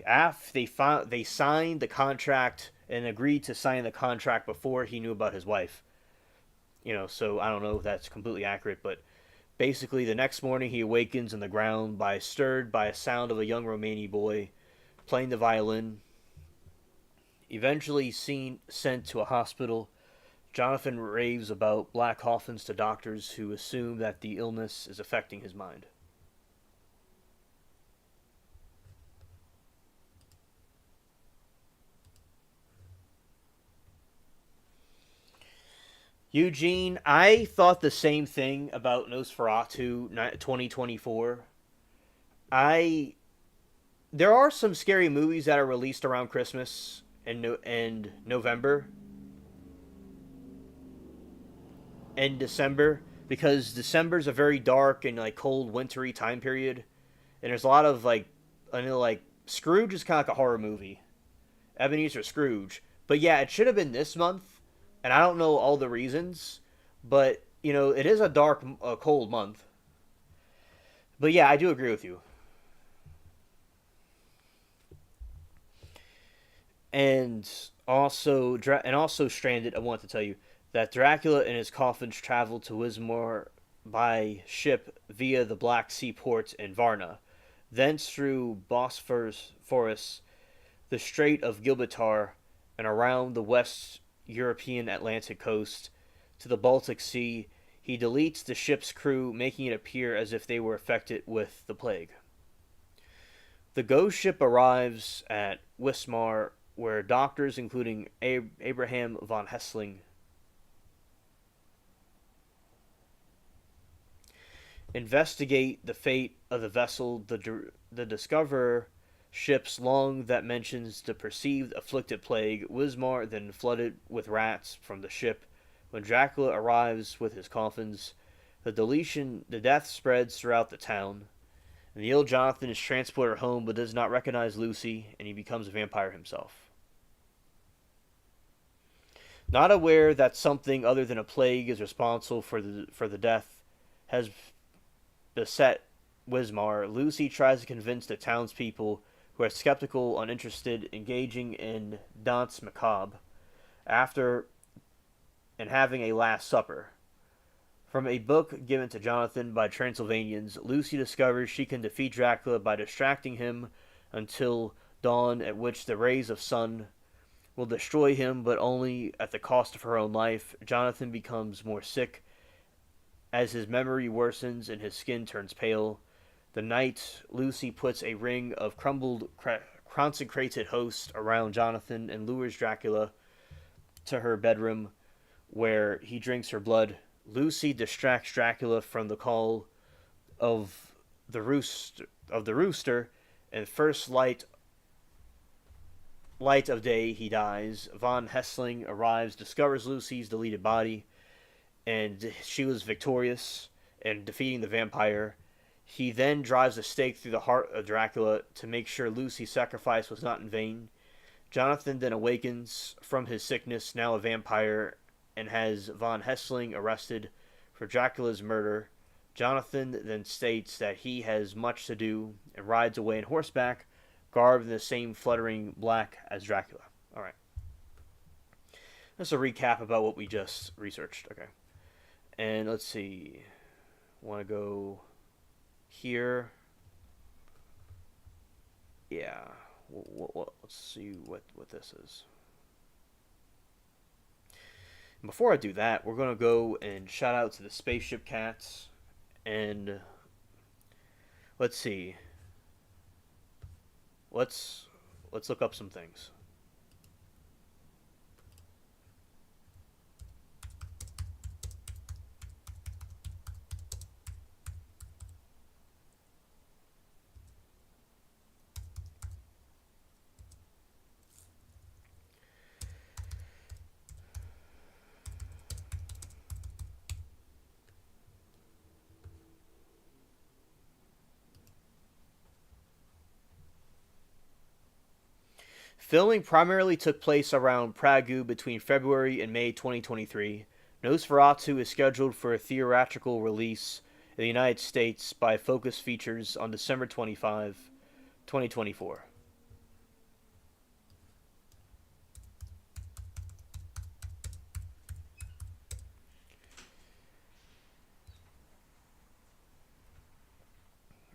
after they signed the contract and agreed to sign the contract before he knew about his wife. So I don't know if that's completely accurate, but basically the next morning he awakens on the ground stirred by a sound of a young Romani boy playing the violin. Eventually sent to a hospital, Jonathan raves about black coffins to doctors who assume that the illness is affecting his mind. Eugene, I thought the same thing about Nosferatu 2024. I There are some scary movies that are released around Christmas and November and December, because December's a very dark and like cold wintry time period, and there's a lot of like, I know, like Scrooge is kind of like a horror movie. Ebenezer Scrooge. But yeah, it should have been this month, and I don't know all the reasons, but it is a dark, cold month. But yeah, I do agree with you. And also Stranded, I want to tell you that Dracula and his coffins traveled to Wismar by ship via the Black Sea port in Varna, thence through Bosphorus forests, the Strait of Gibraltar, and around the West European Atlantic coast to the Baltic Sea. He deletes the ship's crew, making it appear as if they were affected with the plague. The ghost ship arrives at Wismar, where doctors, including Abraham von Hessling, investigate the fate of the vessel. The Discoverer ship's lung that mentions the perceived afflicted plague. Wismar then flooded with rats from the ship. When Dracula arrives with his coffins, the death spreads throughout the town, and the ill Jonathan is transported home but does not recognize Lucy, and he becomes a vampire himself. Not aware that something other than a plague is responsible for the death has beset Wismar, Lucy tries to convince the townspeople, who are skeptical, uninterested, engaging in danse macabre after and having a last supper. From a book given to Jonathan by Transylvanians, Lucy discovers she can defeat Dracula by distracting him until dawn, at which the rays of sun will destroy him, but only at the cost of her own life. Jonathan becomes more sick as his memory worsens and his skin turns pale. The night, Lucy puts a ring of consecrated host around Jonathan and lures Dracula to her bedroom, where he drinks her blood. Lucy distracts Dracula from the call of the rooster, and first light of day he dies. Von Hessling arrives, discovers Lucy's deleted body, and she was victorious in defeating the vampire. He then drives a stake through the heart of Dracula to make sure Lucy's sacrifice was not in vain. Jonathan then awakens from his sickness, now a vampire, and has von Hessling arrested for Dracula's murder. Jonathan then states that he has much to do and rides away on horseback, garbed in the same fluttering black as Dracula. Alright. That's a recap about what we just researched. Okay. And let's see. Want to go here? Yeah. Let's see what this is. And before I do that, we're going to go and shout out to the Spaceship Cats. And let's see. Let's look up some things. Filming primarily took place around Prague between February and May 2023. Nosferatu is scheduled for a theatrical release in the United States by Focus Features on December 25, 2024.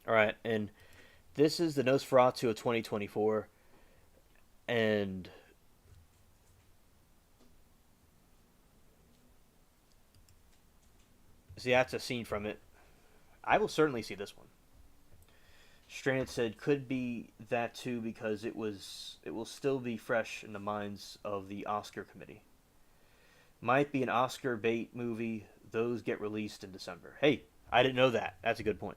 All right, and this is the Nosferatu of 2024, and see, that's a scene from it. I will certainly see this one. Stranded said could be that too because it will still be fresh in the minds of the Oscar committee. Might be an Oscar bait movie. Those get released in December. Hey, I didn't know that. That's a good point.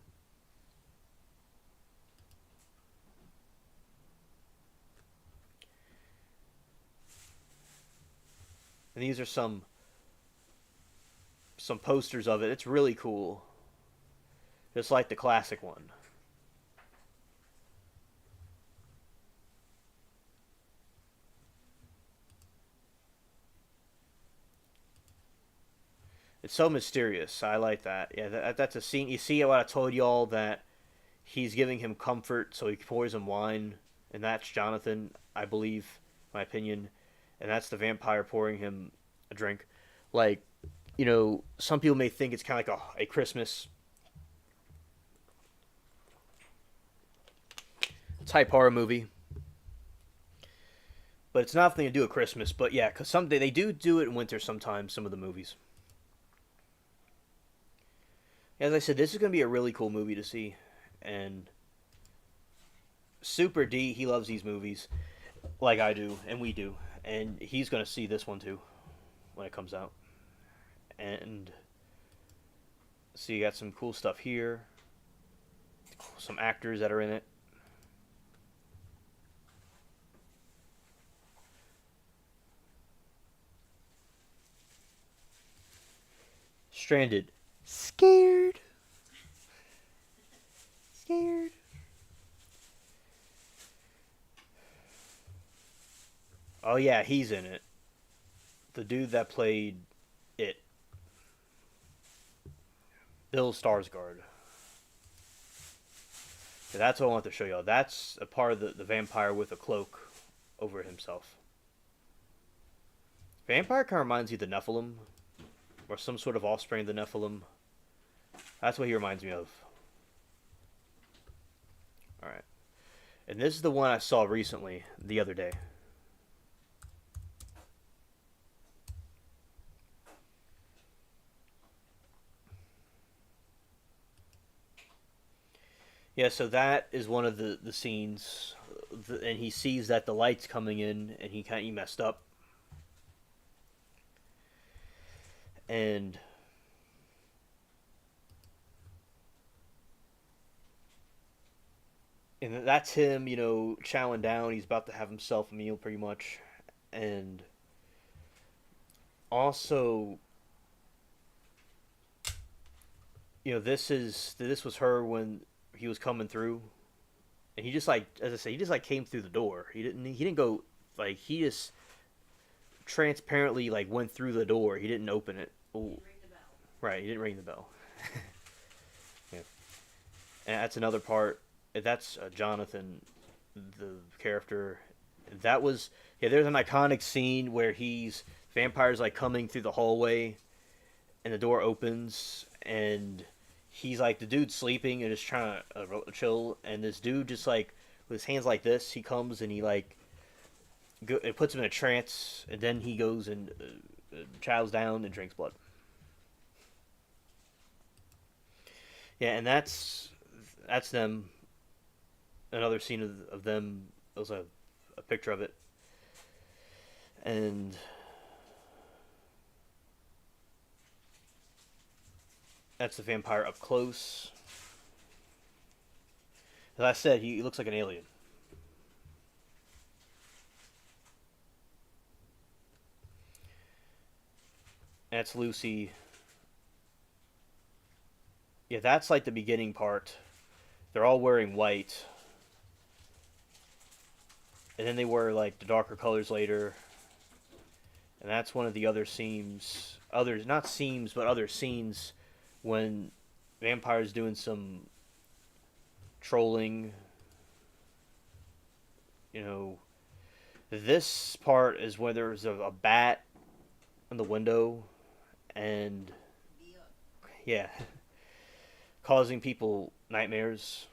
And these are some posters of it. It's really cool. Just like the classic one. It's so mysterious. I like that. Yeah, that's a scene. You see what I told y'all that he's giving him comfort, so he pours him wine, and that's Jonathan, I believe, my opinion, and that's the vampire pouring him a drink. Like, some people may think it's kind of like a Christmas type horror movie, but it's nothing to do with Christmas. But yeah, because they do it in winter sometimes. Some of the movies. As I said, this is going to be a really cool movie to see, and Super D, he loves these movies, like I do, and we do, and he's going to see this one too when it comes out. And so you got some cool stuff here, some actors that are in it. Stranded. Scared. Scared. Oh yeah, he's in it. The dude that played it. Bill Skarsgård. Yeah, that's what I want to show y'all. That's a part of the vampire with a cloak over himself. Vampire kind of reminds you of the Nephilim, or some sort of offspring of the Nephilim. That's what he reminds me of. Alright. And this is the one I saw recently, the other day. Yeah, so that is one of the scenes, and he sees that the light's coming in, and he messed up. And that's him, chowing down. He's about to have himself a meal, pretty much. And also, this was her when he was coming through, and he just, like, as I say, he just, like, came through the door. He didn't go, like, he just transparently, like, went through the door. He didn't open it. Ooh. Right, he didn't ring the bell. Yeah. And that's another part. That's Jonathan, the character. That was, yeah, there's an iconic scene where vampires, like, coming through the hallway, and the door opens, and he's, like, the dude's sleeping and just trying to chill, and this dude just, like, with his hands like this, he comes and he, like, it puts him in a trance, and then he goes and chows down and drinks blood. Yeah, and that's them. Another scene of them. It was a picture of it, and that's the vampire up close. As I said, he looks like an alien. That's Lucy. Yeah, that's like the beginning part. They're all wearing white. and then they wear like the darker colors later, and that's one of the other scenes, others not seams, but other scenes when vampires doing some trolling. You know, this part is where there's a bat in the window, and yeah, causing people nightmares,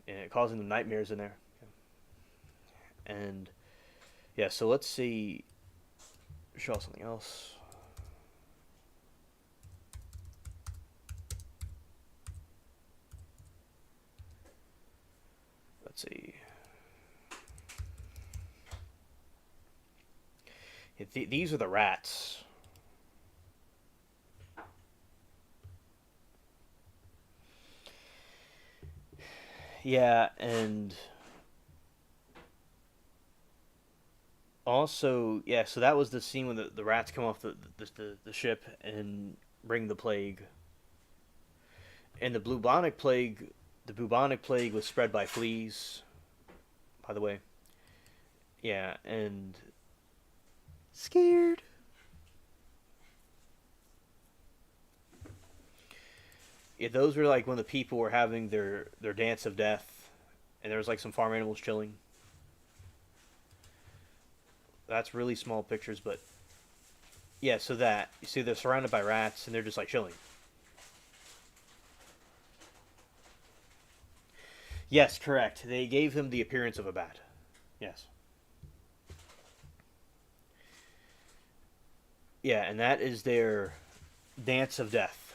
and causing them nightmares in there. And yeah, so let's see. Show something else. Let's see. These are the rats. Yeah, and also, yeah, so that was the scene when the rats come off the ship and bring the plague. And the bubonic plague was spread by fleas, by the way. Yeah, and scared. Yeah, those were like when the people were having their dance of death, and there was like some farm animals chilling. That's really small pictures, but yeah. So that you see, they're surrounded by rats, and they're just like chilling. Yes, correct. They gave him the appearance of a bat. Yes. Yeah, and that is their dance of death.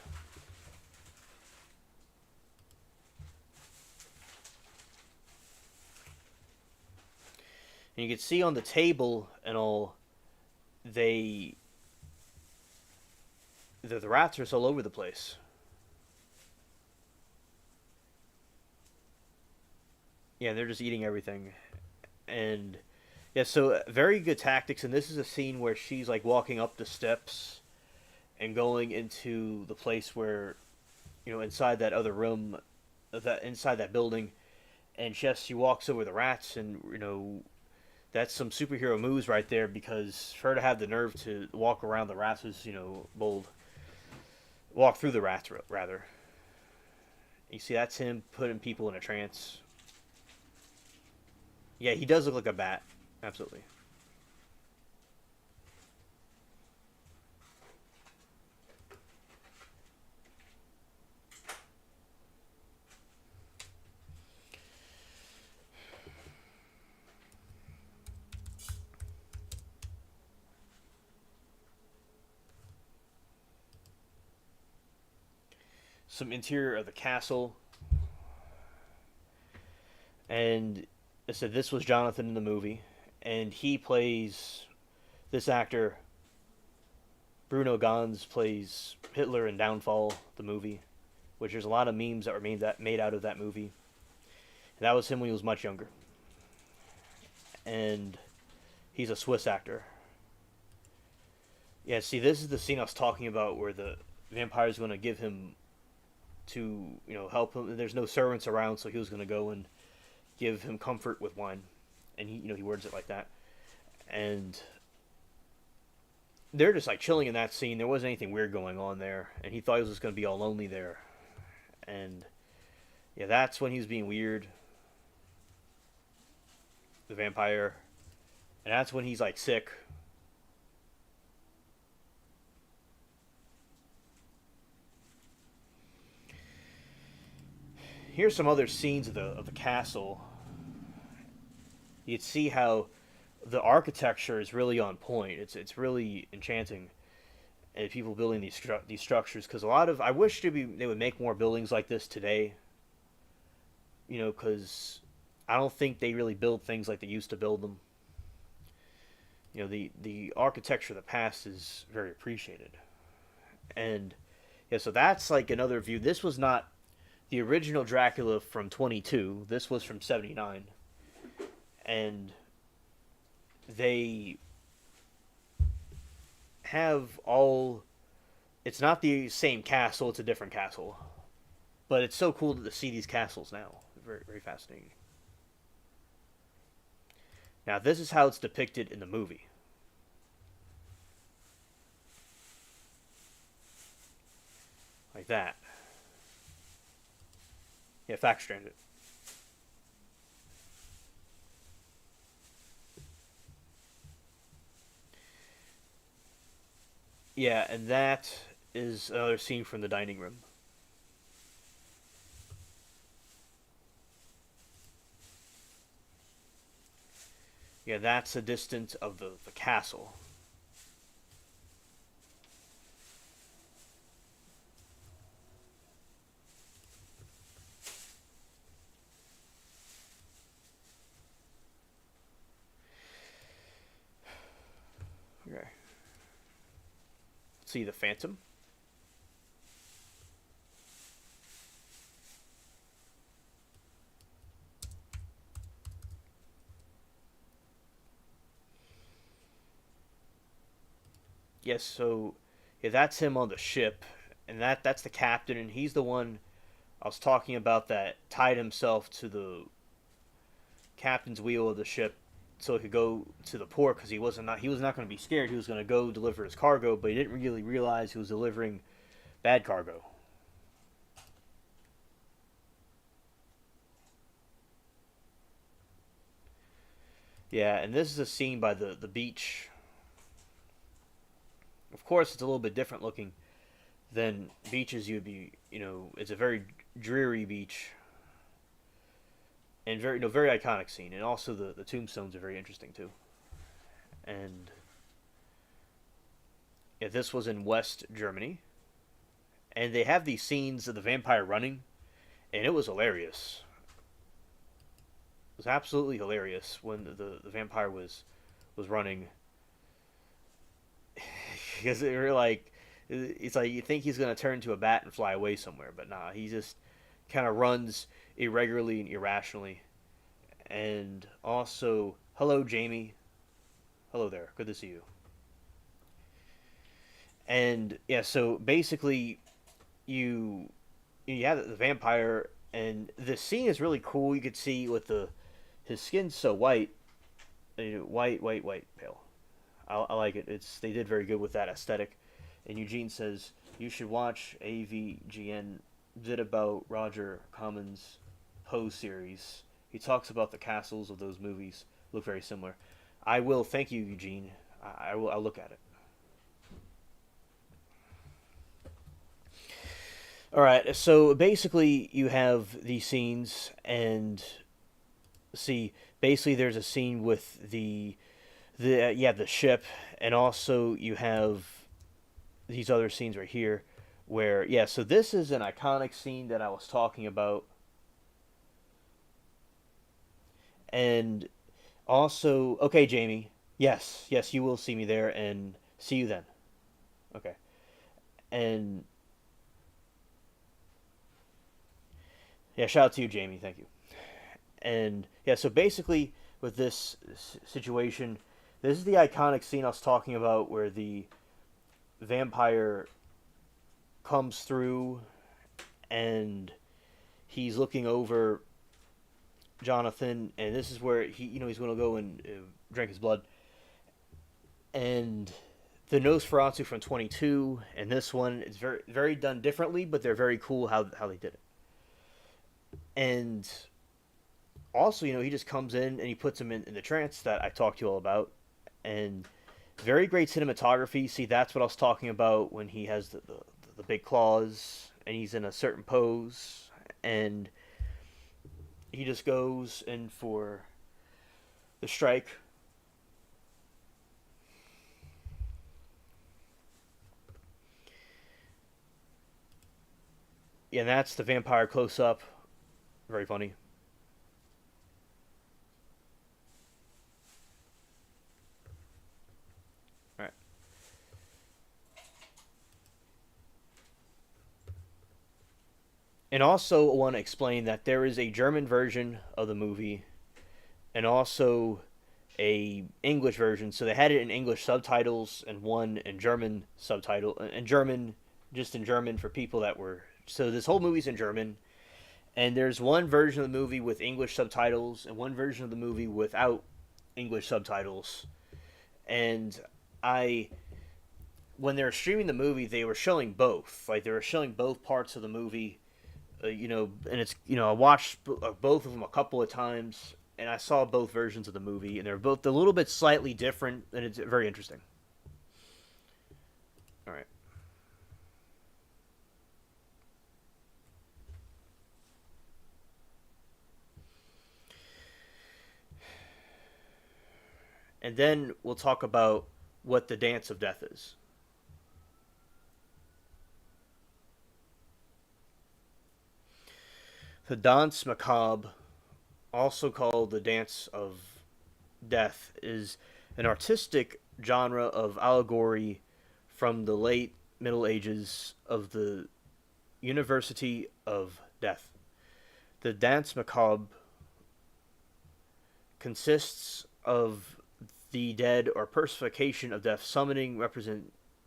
And you can see on the table and all, they the rats are all over the place. Yeah, they're just eating everything, and yeah, so very good tactics. And this is a scene where she's like walking up the steps and going into the place where, inside that other room, that inside that building, and she walks over the rats, and that's some superhero moves right there, because for her to have the nerve to walk around the rats is bold. Walk through the rats rather. You see, that's him putting people in a trance. Yeah, he does look like a bat. Absolutely. Some interior of the castle, and I said this was Jonathan in the movie, and he plays this actor. Bruno Ganz plays Hitler in Downfall, the movie, which there's a lot of memes that were made out of that movie. And that was him when he was much younger, and he's a Swiss actor. Yeah, see, this is the scene I was talking about where the vampire's going to give him to help him. There's no servants around, so he was going to go and give him comfort with wine, and he words it like that, and they're just like chilling in that scene. There wasn't anything weird going on there, and he thought he was just going to be all lonely there, and yeah, that's when he was being weird, the vampire, and that's when he's like sick. Here's some other scenes of the castle. You'd see how the architecture is really on point. It's really enchanting, and people building these structures, because a lot of I wish they would make more buildings like this today. Because I don't think they really build things like they used to build them. The architecture of the past is very appreciated, and yeah, so that's like another view. This was not the original Dracula from 22. This was from 79, and they have all. It's not the same castle; it's a different castle, but it's so cool to see these castles now. Very, very fascinating. Now, this is how it's depicted in the movie. Like that. Yeah, fact stranded. Yeah, and that is another scene from the dining room. Yeah, that's a distance of the castle. Okay. See the Phantom. Yes, so yeah, that's him on the ship, and that's the captain, and he's the one I was talking about that tied himself to the captain's wheel of the ship so he could go to the port because he was not going to be scared. He was going to go deliver his cargo, but he didn't really realize he was delivering bad cargo. Yeah, and this is a scene by the beach. Of course, it's a little bit different looking than beaches you'd be. It's a very dreary beach and very iconic scene. And also the tombstones are very interesting too. And yeah, this was in West Germany, and they have these scenes of the vampire running, and it was hilarious. It was absolutely hilarious when the vampire was running because they're like, it's like you think he's gonna turn to a bat and fly away somewhere, but nah, he just kind of runs irregularly and irrationally. And also, hello Jamie, hello there, good to see you. And yeah, so basically, you you have the vampire, and the scene is really cool. You could see with the his skin's so white, white, pale. I like it. They did very good with that aesthetic. And Eugene says you should watch AVGN did about Roger Corman's Poe series. He talks about the castles of those movies look very similar. I will. Thank you, Eugene. I will. I'll look at it. All right. So basically, you have these scenes, and see, basically, there's a scene with the ship, and also you have these other scenes right here where so this is an iconic scene that I was talking about, and also okay, Jamie, yes, you will see me there, and see you then. Okay, and yeah, shout out to you, Jamie. Thank you. And yeah, so basically with this situation, this is the iconic scene I was talking about where the vampire comes through and he's looking over Jonathan, and this is where he's going to go and drink his blood. And the Nosferatu from 22 and this one is very done differently, but they're very cool how they did it. And also, he just comes in and he puts him in the trance that I talked to you all about, and very great cinematography. See, that's what I was talking about when he has the big claws and he's in a certain pose, and he just goes in for the strike. Yeah, and that's the vampire close up. Very funny. All right. And also, I want to explain that there is a German version of the movie, and also a English version. So they had it in English subtitles and one in German subtitle, and German, just in German for people that were. So this whole movie's in German, and there's one version of the movie with English subtitles and one version of the movie without English subtitles, and I when they were streaming the movie, they were showing both. Like they were showing both parts of the movie. And it's I watched both of them a couple of times, and I saw both versions of the movie, and they're both a little bit slightly different, and it's very interesting. All right. And then we'll talk about what the Dance of Death is. The Danse Macabre, also called the Dance of Death, is an artistic genre of allegory from the late Middle Ages of the University of Death. The Dance Macabre consists of the dead or personification of death summoning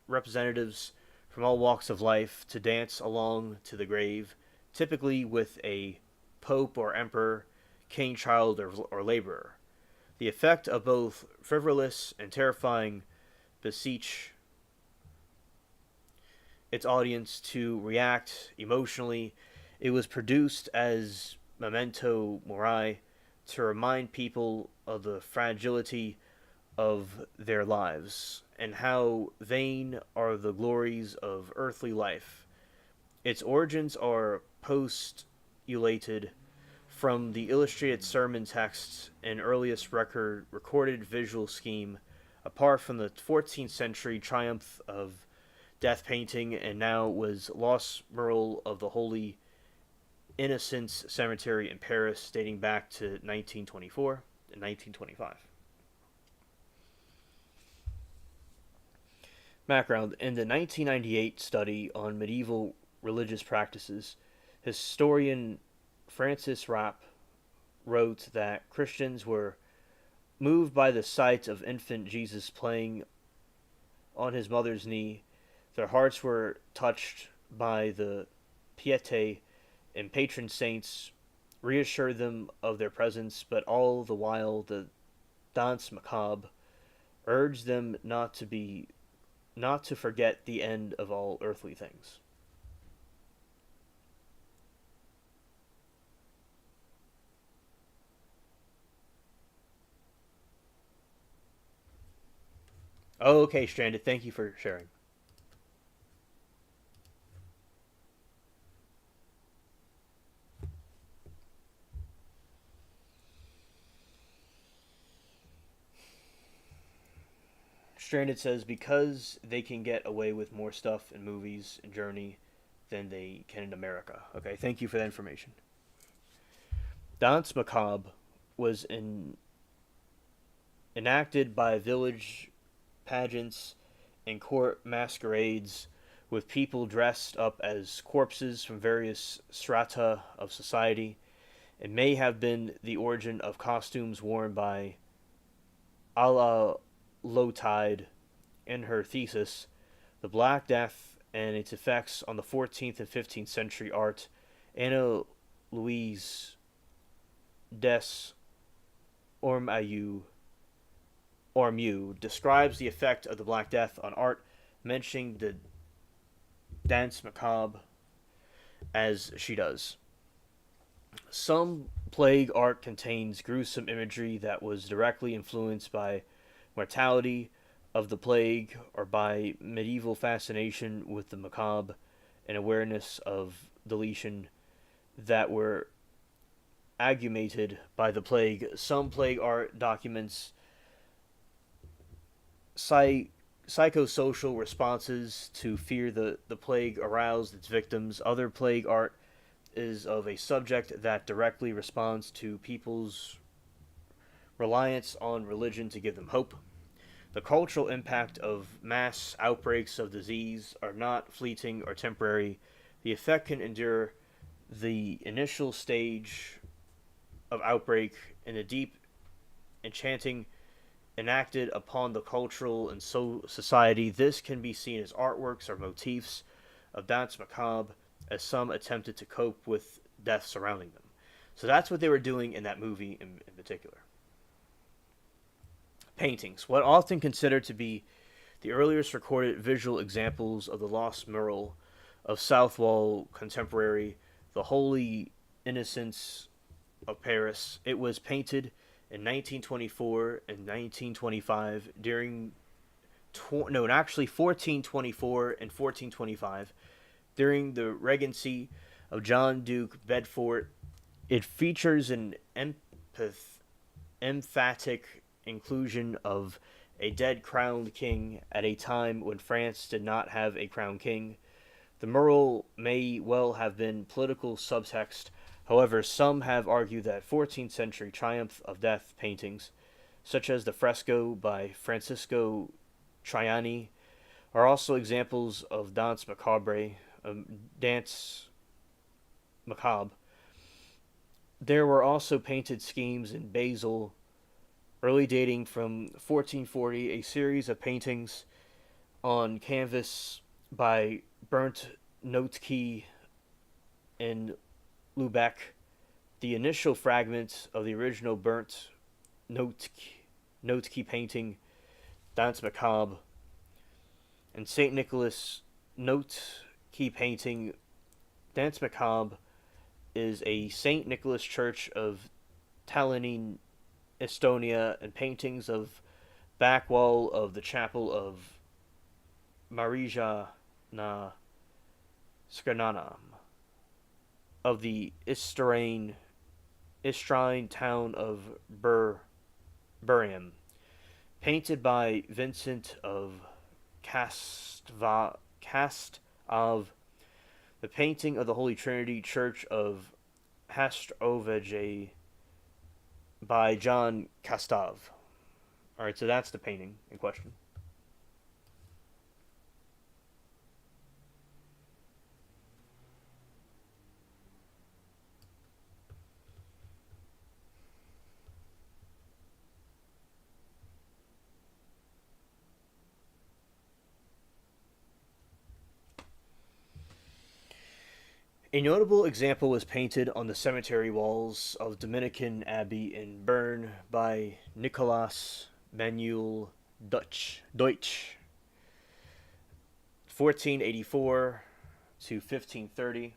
representatives from all walks of life to dance along to the grave, typically with a pope or emperor, king, child, or laborer. The effect of both frivolous and terrifying beseech its audience to react emotionally. It was produced as memento mori to remind people of the fragility of their lives and how vain are the glories of earthly life. Its origins are postulated from the illustrated sermon texts and earliest recorded visual scheme, apart from the 14th century triumph of death painting, and now was Lost Mural of the Holy Innocents Cemetery in Paris, dating back to 1924 and 1925. Background: in the 1998 study on medieval religious practices, historian Francis Rapp wrote that Christians were moved by the sight of infant Jesus playing on his mother's knee. Their hearts were touched by the piety, and patron saints reassured them of their presence, but all the while the Danse Macabre urged them not to forget the end of all earthly things. Oh, okay, Stranded. Thank you for sharing. Stranded says because they can get away with more stuff in movies and Journey than they can in America. Okay, thank you for that information. Danse Macabre was enacted by village pageants and court masquerades with people dressed up as corpses from various strata of society. It may have been the origin of costumes worn by Ala Lotide in her thesis, The Black Death and Its Effects on the 14th and 15th Century Art. Anna Louise des Ormeaux describes the effect of the Black Death on art, mentioning the Danse Macabre as she does. Some plague art contains gruesome imagery that was directly influenced by mortality of the plague or by medieval fascination with the macabre and awareness of deletion that were aggravated by the plague. Some plague art documents psychosocial responses to fear the plague aroused its victims. Other plague art is of a subject that directly responds to people's reliance on religion to give them hope. The cultural impact of mass outbreaks of disease are not fleeting or temporary. The effect can endure the initial stage of outbreak and the deep enchanting enacted upon the cultural and society. This can be seen as artworks or motifs of Danse Macabre, as some attempted to cope with death surrounding them. So that's what they were doing in that movie in particular. Paintings. What often considered to be the earliest recorded visual examples of the lost mural of Southwall contemporary, the Holy Innocents of Paris. It was painted in 1924 and 1925 during no, actually 1424 and 1425 during the regency of John Duke Bedford. It features an emphatic inclusion of a dead crowned king at a time when France did not have a crowned king. The mural may well have been political subtext. However, some have argued that 14th century triumph of death paintings, such as the fresco by Francisco Triani, are also examples of danse macabre. Dance macabre. There were also painted schemes in Basel, early dating from 1440, a series of paintings on canvas by Bernd Notke in Lubeck. The initial fragment of the original Bernd Notke painting, Danse Macabre, and St. Nicholas Notke painting, Danse Macabre, is a St. Nicholas Church of Tallinn, Estonia, and paintings of back wall of the chapel of Marija na Skranam of the Istrine town of Buriam, painted by Vincent of Castov, the painting of the Holy Trinity Church of Hastrovaje by John Castov. Alright, so that's the painting in question. A notable example was painted on the cemetery walls of Dominican Abbey in Bern by Nicolas Manuel Deutsch, 1484 to 1530.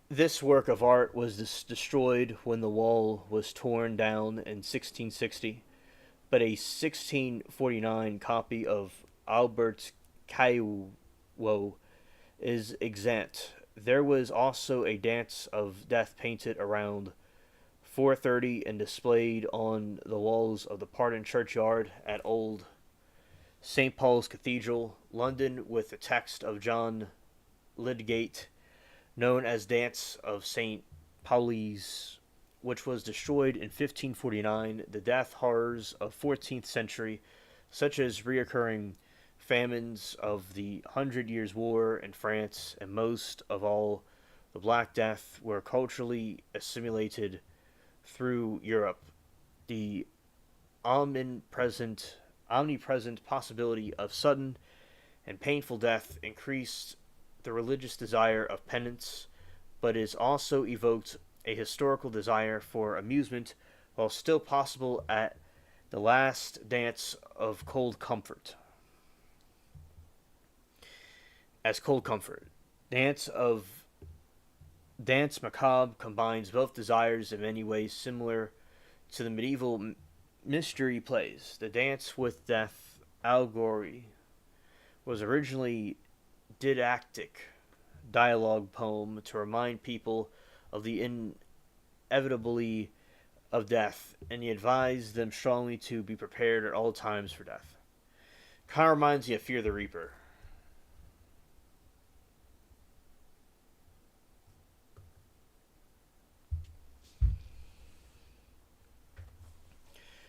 This work of art was destroyed when the wall was torn down in 1660, but a 1649 copy of Albert Cailloux is extant. There was also a dance of death painted around 430 and displayed on the walls of the Pardon Churchyard at Old St. Paul's Cathedral, London, with the text of John Lydgate, known as Dance of St. Pauli's, which was destroyed in 1549. The death horrors of 14th century, such as reoccurring famines of the Hundred Years' War in France, and most of all the Black Death, were culturally assimilated through Europe. The omnipresent possibility of sudden and painful death increased the religious desire of penance, but is also evoked a historical desire for amusement, while still possible at the last dance of cold comfort. As cold comfort, Dance Macabre combines both desires in many ways similar to the medieval mystery plays. The Dance with Death allegory was originally didactic dialogue poem to remind people of the inevitability of death, and he advised them strongly to be prepared at all times for death. Kind of reminds you of Fear the Reaper.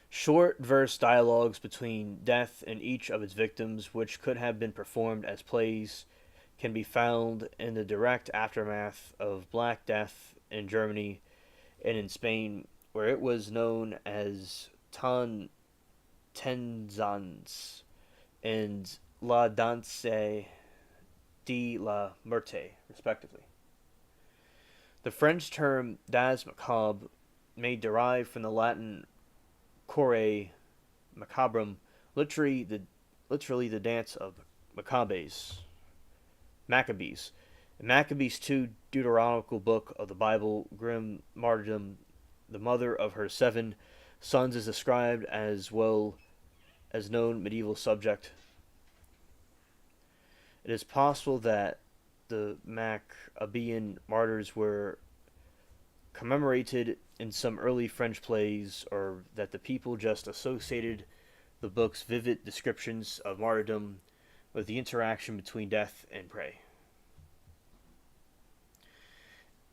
Short verse dialogues between death and each of its victims, which could have been performed as plays, can be found in the direct aftermath of Black Death in Germany and in Spain, where it was known as Tenzans, and La Danse de la Muerte, respectively. The French term das macabre may derive from the Latin core macabrum, literally the dance of Maccabees. In Maccabees 2, Deuteronomical book of the Bible, grim martyrdom, the mother of her 7 sons is described as well as known medieval subject. It is possible that the Maccabean martyrs were commemorated in some early French plays, or that the people just associated the book's vivid descriptions of martyrdom with the interaction between death and prey.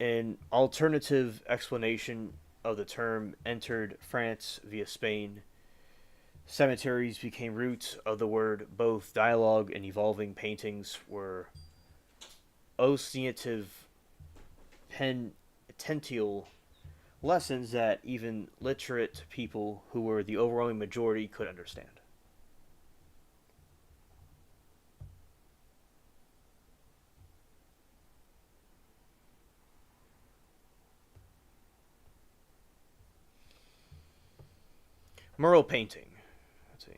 An alternative explanation of the term entered France via Spain. Cemeteries became roots of the word. Both dialogue and evolving paintings were ostensive penitential lessons that even literate people, who were the overwhelming majority, could understand. Mural painting. Let's see.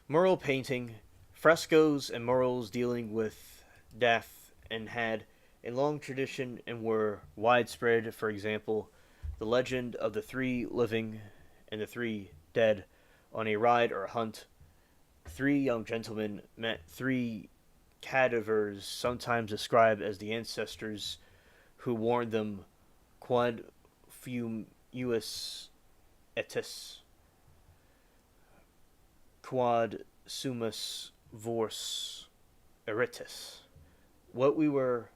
Mural painting, frescoes and murals dealing with death and had a long tradition and were widespread. For example, the legend of the 3 living and the 3 dead on a ride or hunt. 3 young gentlemen met 3 cadavers, sometimes described as the ancestors, who warned them quod fumus etis, quod sumus vors eritis. What we were,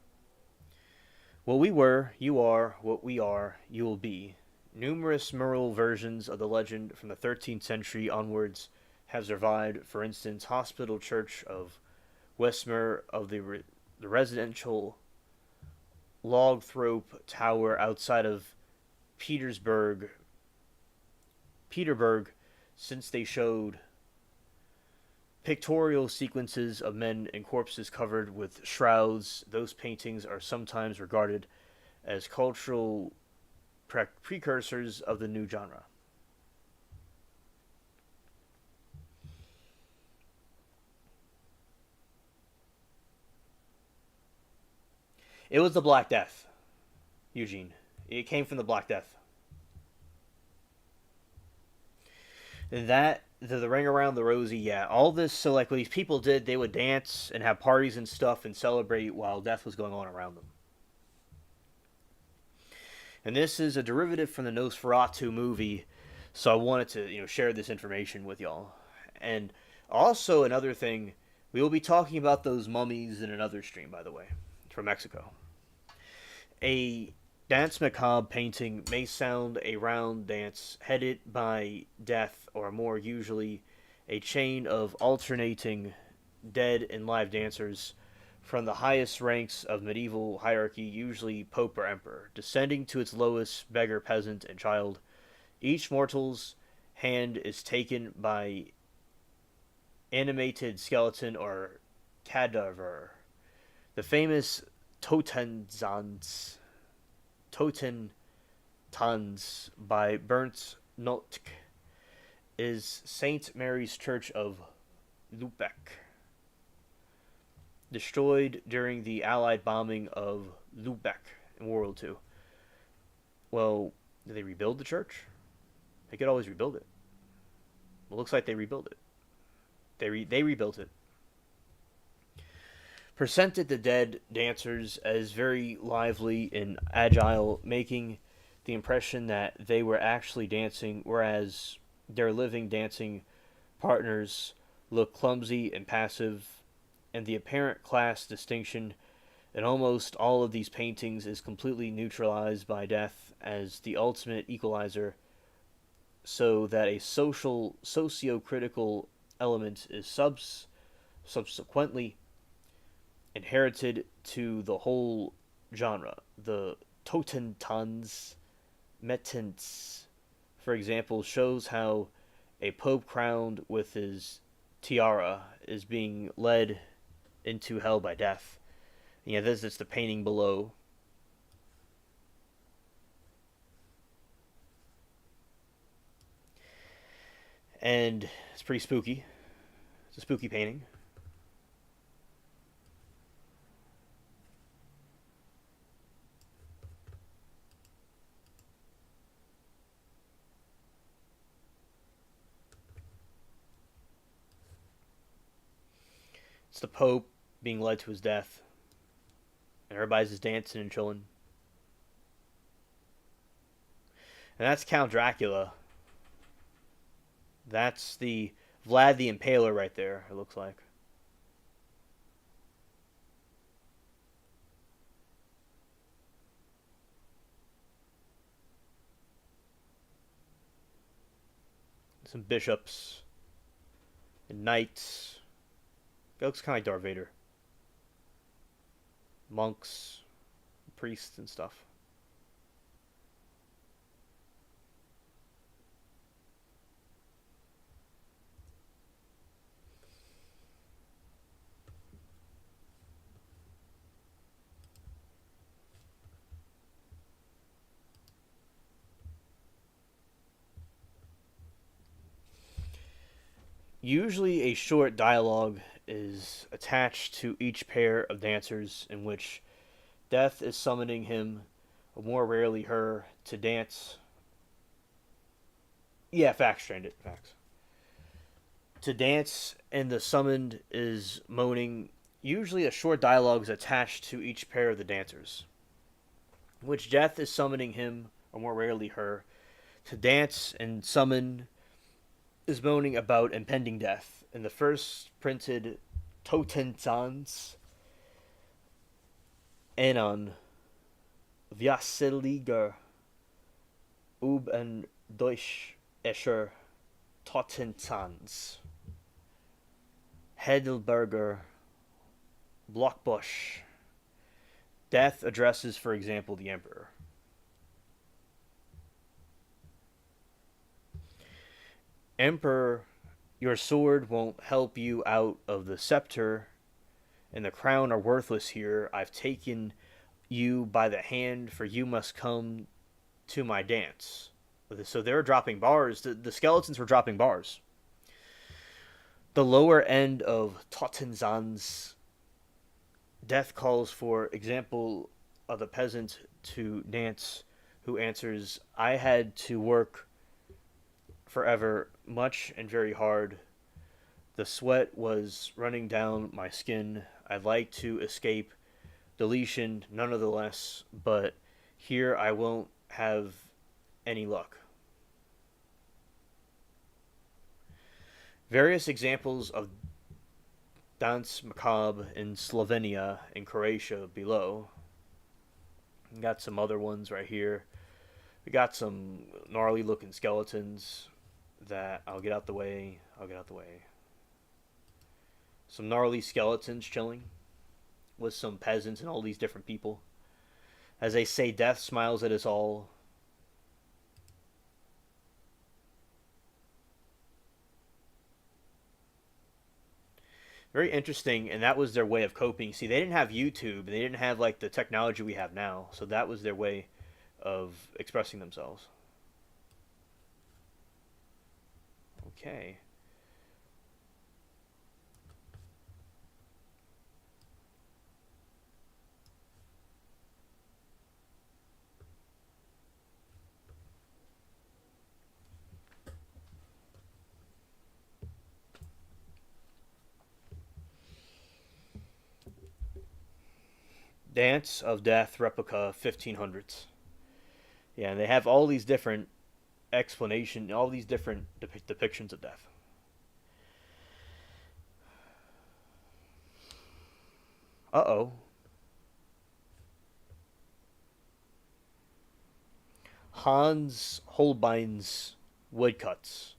you are, what we are, you will be. Numerous mural versions of the legend from the 13th century onwards have survived. For instance, Hospital Church of Westmer of the residential Logthrope Tower outside of Petersburg, since they showed pictorial sequences of men and corpses covered with shrouds. Those paintings are sometimes regarded as cultural precursors of the new genre. It was the Black Death, Eugene. It came from the Black Death. And that, the ring around the rosy, yeah, all this. So, like, what these people did, they would dance and have parties and stuff and celebrate while death was going on around them. And this is a derivative from the Nosferatu movie, so I wanted to, share this information with y'all. And also, another thing, we will be talking about those mummies in another stream, by the way, from Mexico. A dance macabre painting may sound a round dance headed by death, or more usually a chain of alternating dead and live dancers from the highest ranks of medieval hierarchy, usually pope or emperor, descending to its lowest beggar, peasant, and child. Each mortal's hand is taken by animated skeleton or cadaver. The famous Totentanz by Bernd Notke is St. Mary's Church of Lubeck, destroyed during the Allied bombing of Lubeck in World War II. Well, did they rebuild the church? They could always rebuild it. It looks like they rebuilt it. They rebuilt it. Presented the dead dancers as very lively and agile, making the impression that they were actually dancing, whereas their living dancing partners look clumsy and passive. And the apparent class distinction in almost all of these paintings is completely neutralized by death as the ultimate equalizer, so that a socio-critical element is subsequently inherited to the whole genre. The Totentanz Metens, for example, shows how a pope crowned with his tiara is being led into hell by death. Yeah, this is the painting below. And it's pretty spooky. It's a spooky painting. It's the Pope being led to his death. And everybody's just dancing and chilling. And that's Count Dracula. That's the Vlad the Impaler right there, it looks like. Some bishops and knights. It looks kind of like Darth Vader. Monks, priests, and stuff. Usually, a short dialogue is attached to each pair of dancers in which Death is summoning him, or more rarely her, to dance. Yeah, facts, Stranded. Facts. To dance, and the summoned is moaning. Usually, a short dialogue is attached to each pair of the dancers, in which Death is summoning him, or more rarely her, to dance, and summon is moaning about impending death. In the first printed Totentans Enon Vyaseliger Ub and Deutsch Escher Totentans Heidelberger Blockbush. Death addresses, for example, the Emperor. Emperor, your sword won't help you out of the scepter, and the crown are worthless here. I've taken you by the hand, for you must come to my dance. So they're dropping bars. The skeletons were dropping bars. The lower end of Tottenzan's death calls for example of the peasant to dance who answers, I had to work forever, much and very hard. The sweat was running down my skin. I'd like to escape deletion, none of the less, but here I won't have any luck. Various examples of Dance Macabre in Slovenia and Croatia below. We got some other ones right here. We got some gnarly looking skeletons that I'll get out the way. I'll get out the way. Some gnarly skeletons chilling with some peasants and all these different people. As they say, death smiles at us all. Very interesting, and that was their way of coping. See, they didn't have YouTube, they didn't have like the technology we have now, so that was their way of expressing themselves. Okay. Dance of Death replica 1500s. Yeah, and they have all these different explanation, all these different depictions of death. Uh oh. Hans Holbein's woodcuts.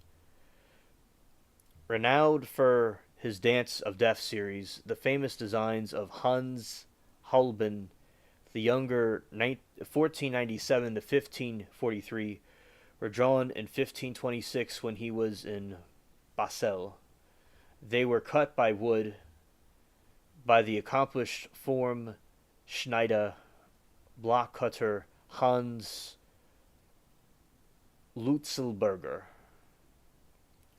Renowned for his Dance of Death series, the famous designs of Hans Holbein, The younger 1497 to 1543 were drawn in 1526 when he was in Basel. They were cut by wood by the accomplished form Schneider block cutter Hans Lutzelberger,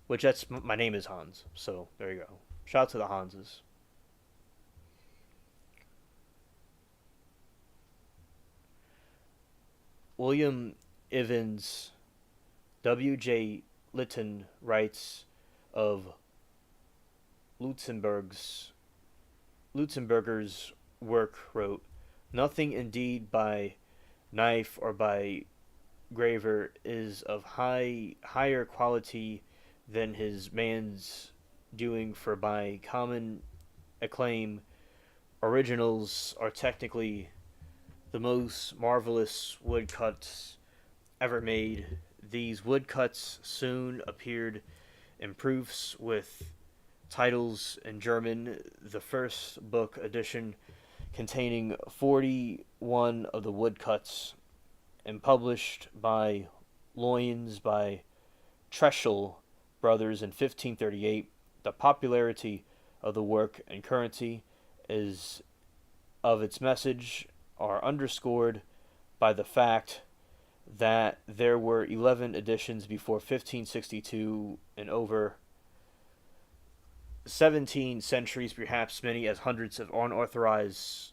which that's my name is Hans, so there you go. Shout out to the Hanses. William Ivins W.J. Lytton writes of Lutzenberg's Lutzenberger's work wrote, "Nothing indeed by knife or by graver is of higher quality than his man's doing, for by common acclaim originals are technically the most marvelous woodcuts ever made. These woodcuts soon appeared in proofs with titles in German, the first book edition containing 41 of the woodcuts, and published by Loynes by Treschel Brothers in 1538. The popularity of the work and currency is of its message are underscored by the fact that there were 11 editions before 1562 and over 17 centuries, perhaps many as hundreds of unauthorized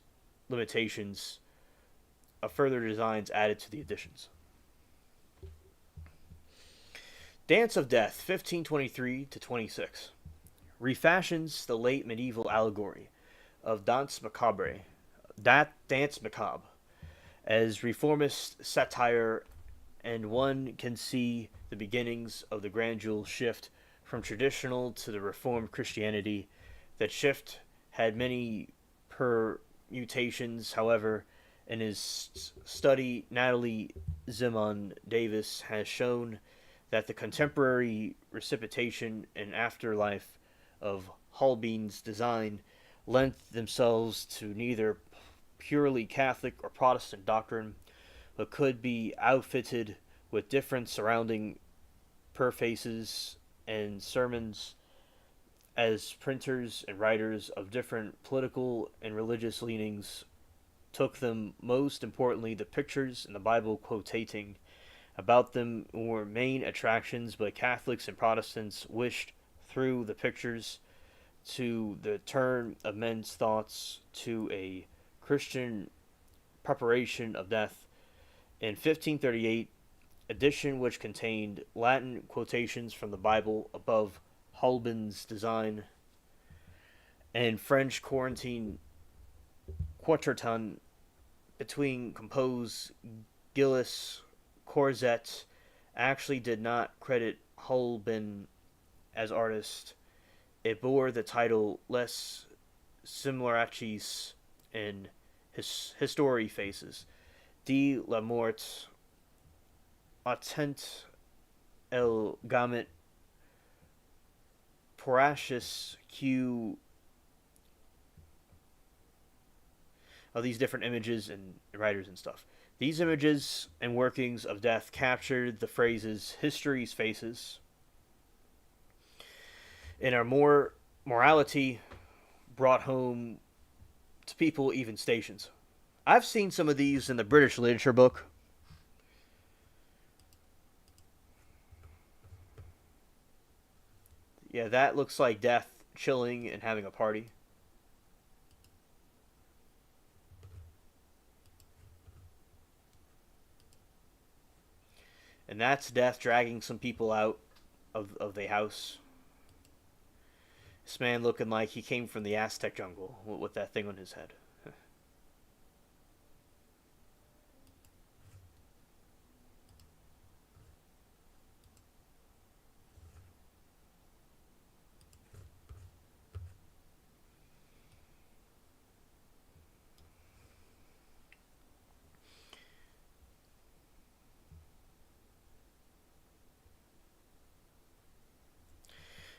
limitations of further designs added to the editions." Dance of Death, 1523 to 26, refashions the late medieval allegory of Danse Macabre, that Dance Macabre, as reformist satire, and one can see the beginnings of the gradual shift from traditional to the Reformed Christianity. That shift had many permutations, however. In his study, Natalie Zimon Davis has shown that the contemporary precipitation and afterlife of Holbein's design lent themselves to neither purely Catholic or Protestant doctrine, but could be outfitted with different surrounding prefaces and sermons, as printers and writers of different political and religious leanings took them. Most importantly, the pictures in the Bible quotating about them were main attractions, but Catholics and Protestants wished through the pictures to the turn of men's thoughts to a Christian preparation of death. In 1538 edition, which contained Latin quotations from the Bible above Holbein's design, and French quarantine quarterton between composed Gilles Corzet, actually did not credit Holbein as artist. It bore the title Les Similarities in History Faces de la Mort Attent El Gamet Poratius Q of these different images and writers and stuff. These images and workings of death captured the phrases history's faces and our more morality brought home to people even stations. I've seen some of these in the British literature book. Yeah, that looks like death chilling and having a party. And that's death dragging some people out of the house. This man looking like he came from the Aztec jungle with that thing on his head.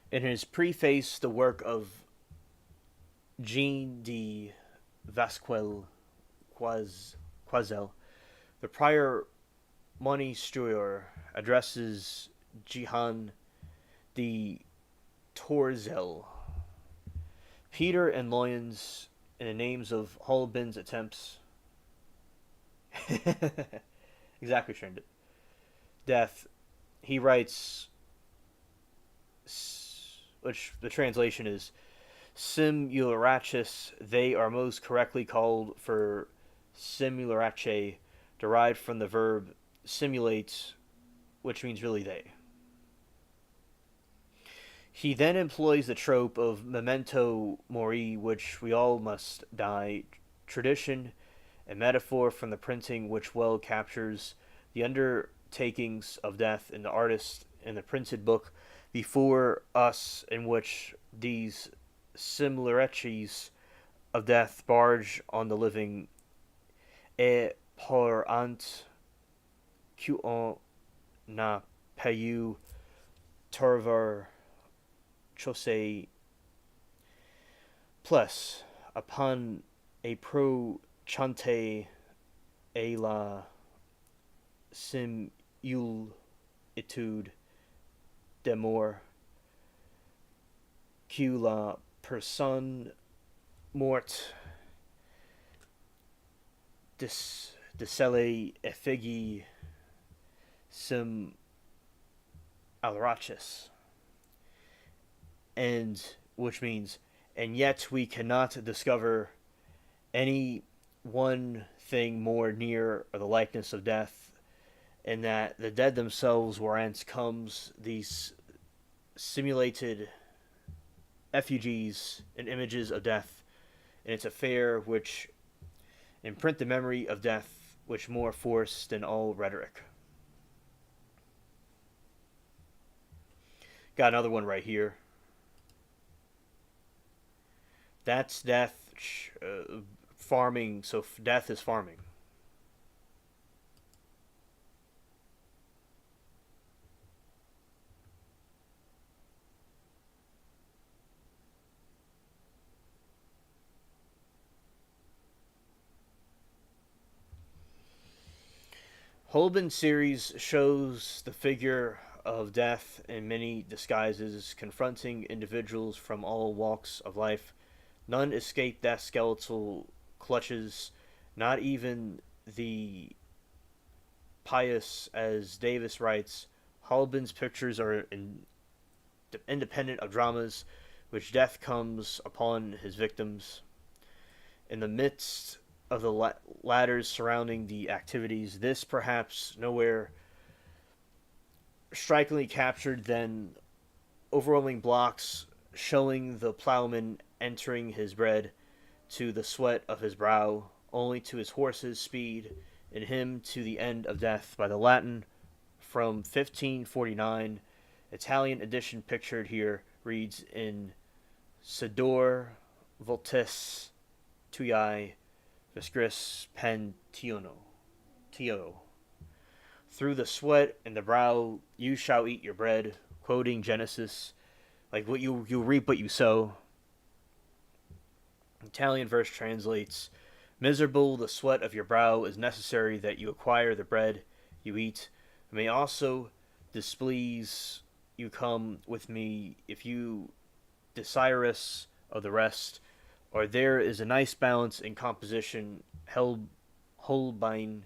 In his preface, the work of Jean de Vasquel Quazel. The prior Monistreur addresses Jihan the Torzel. Peter and Loyens, in the names of Holben's attempts. Exactly, trained it. Death. He writes, which the translation is simulacrus. They are most correctly called for simulacrae, derived from the verb simulate, which means really they. He then employs the trope of memento mori, which we all must die, tradition, a metaphor from the printing which well captures the undertakings of death in the artist in the printed book before us, in which these similarities of death barge on the living et par ant qui on n'a pas eu torvar chose plus upon a pro chante et la similitude d'amour que la personne morte de effigie sim alrachis, and which means, and yet we cannot discover any one thing more near or the likeness of death, and that the dead themselves whence comes these simulated effigies and images of death, and its affair which imprint the memory of death which more force than all rhetoric. Got another one right here. That's death farming, so death is farming. Holben's series shows the figure of death in many disguises, confronting individuals from all walks of life. None escape death's skeletal clutches, not even the pious, as Davis writes. Holben's pictures are independent of dramas, which death comes upon his victims. In the midst of the ladders surrounding the activities, this perhaps nowhere strikingly captured than overwhelming blocks showing the plowman entering his bread to the sweat of his brow, only to his horse's speed, and him to the end of death by the Latin from 1549. Italian edition pictured here reads in Sedor voltis tui viscris pentiono. Tio. Through the sweat and the brow you shall eat your bread, quoting Genesis, like what you reap what you sow. Italian verse translates, miserable the sweat of your brow is necessary that you acquire the bread you eat. It may also displease you come with me if you desirous of the rest, or there is a nice balance in composition Holbein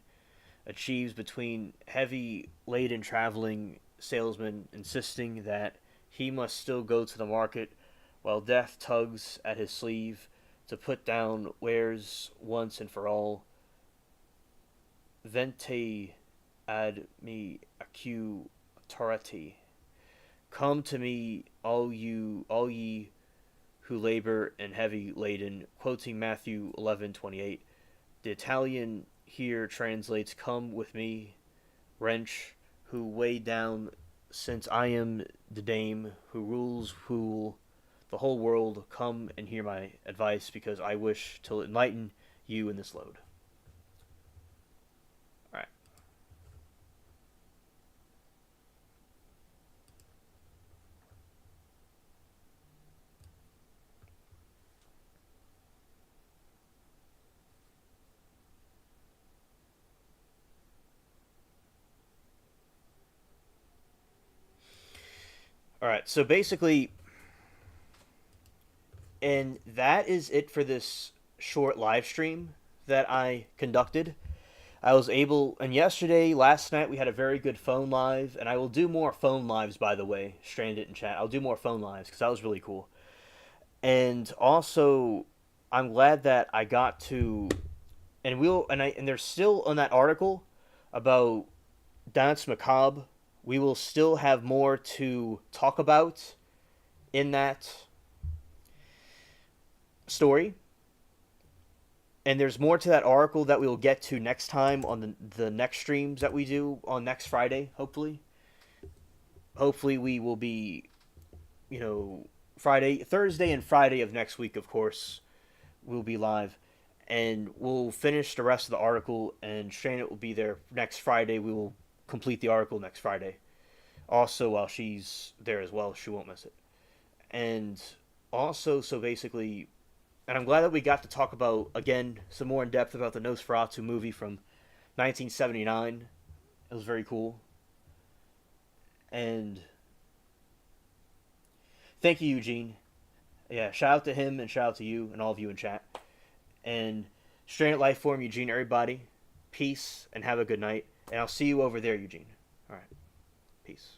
achieves between heavy laden traveling salesman insisting that he must still go to the market, while death tugs at his sleeve to put down wares once and for all. Vente ad me accutarati. Come to me, all ye who labor and heavy laden, quoting Matthew 11:28. The Italian here translates, come with me, wrench, who weigh down, since I am the dame who rules the whole world, come and hear my advice, because I wish to enlighten you in this load. Alright. All right, so basically, and that is it for this short live stream that I conducted. I was able, and yesterday, last night, we had a very good phone live, and I will do more phone lives, by the way, Stranded in chat. I'll do more phone lives because that was really cool. And also, I'm glad that I got to, and there's still on that article about Dance Macabre. We will still have more to talk about in that story, and there's more to that article that we will get to next time on the next streams that we do on next Friday. Hopefully we will be, you know, Thursday and Friday of next week. Of course, we'll be live, and we'll finish the rest of the article. And Stranded will be there next Friday. We will complete the article next Friday. Also, while she's there as well, she won't miss it. And also, so basically, and I'm glad that we got to talk about again some more in depth about the Nosferatu movie from 1979. It was very cool. And thank you, Eugene. Yeah, shout out to him and shout out to you and all of you in chat. And Stranded Life Form, Eugene, everybody. Peace and have a good night. And I'll see you over there, Eugene. All right. Peace.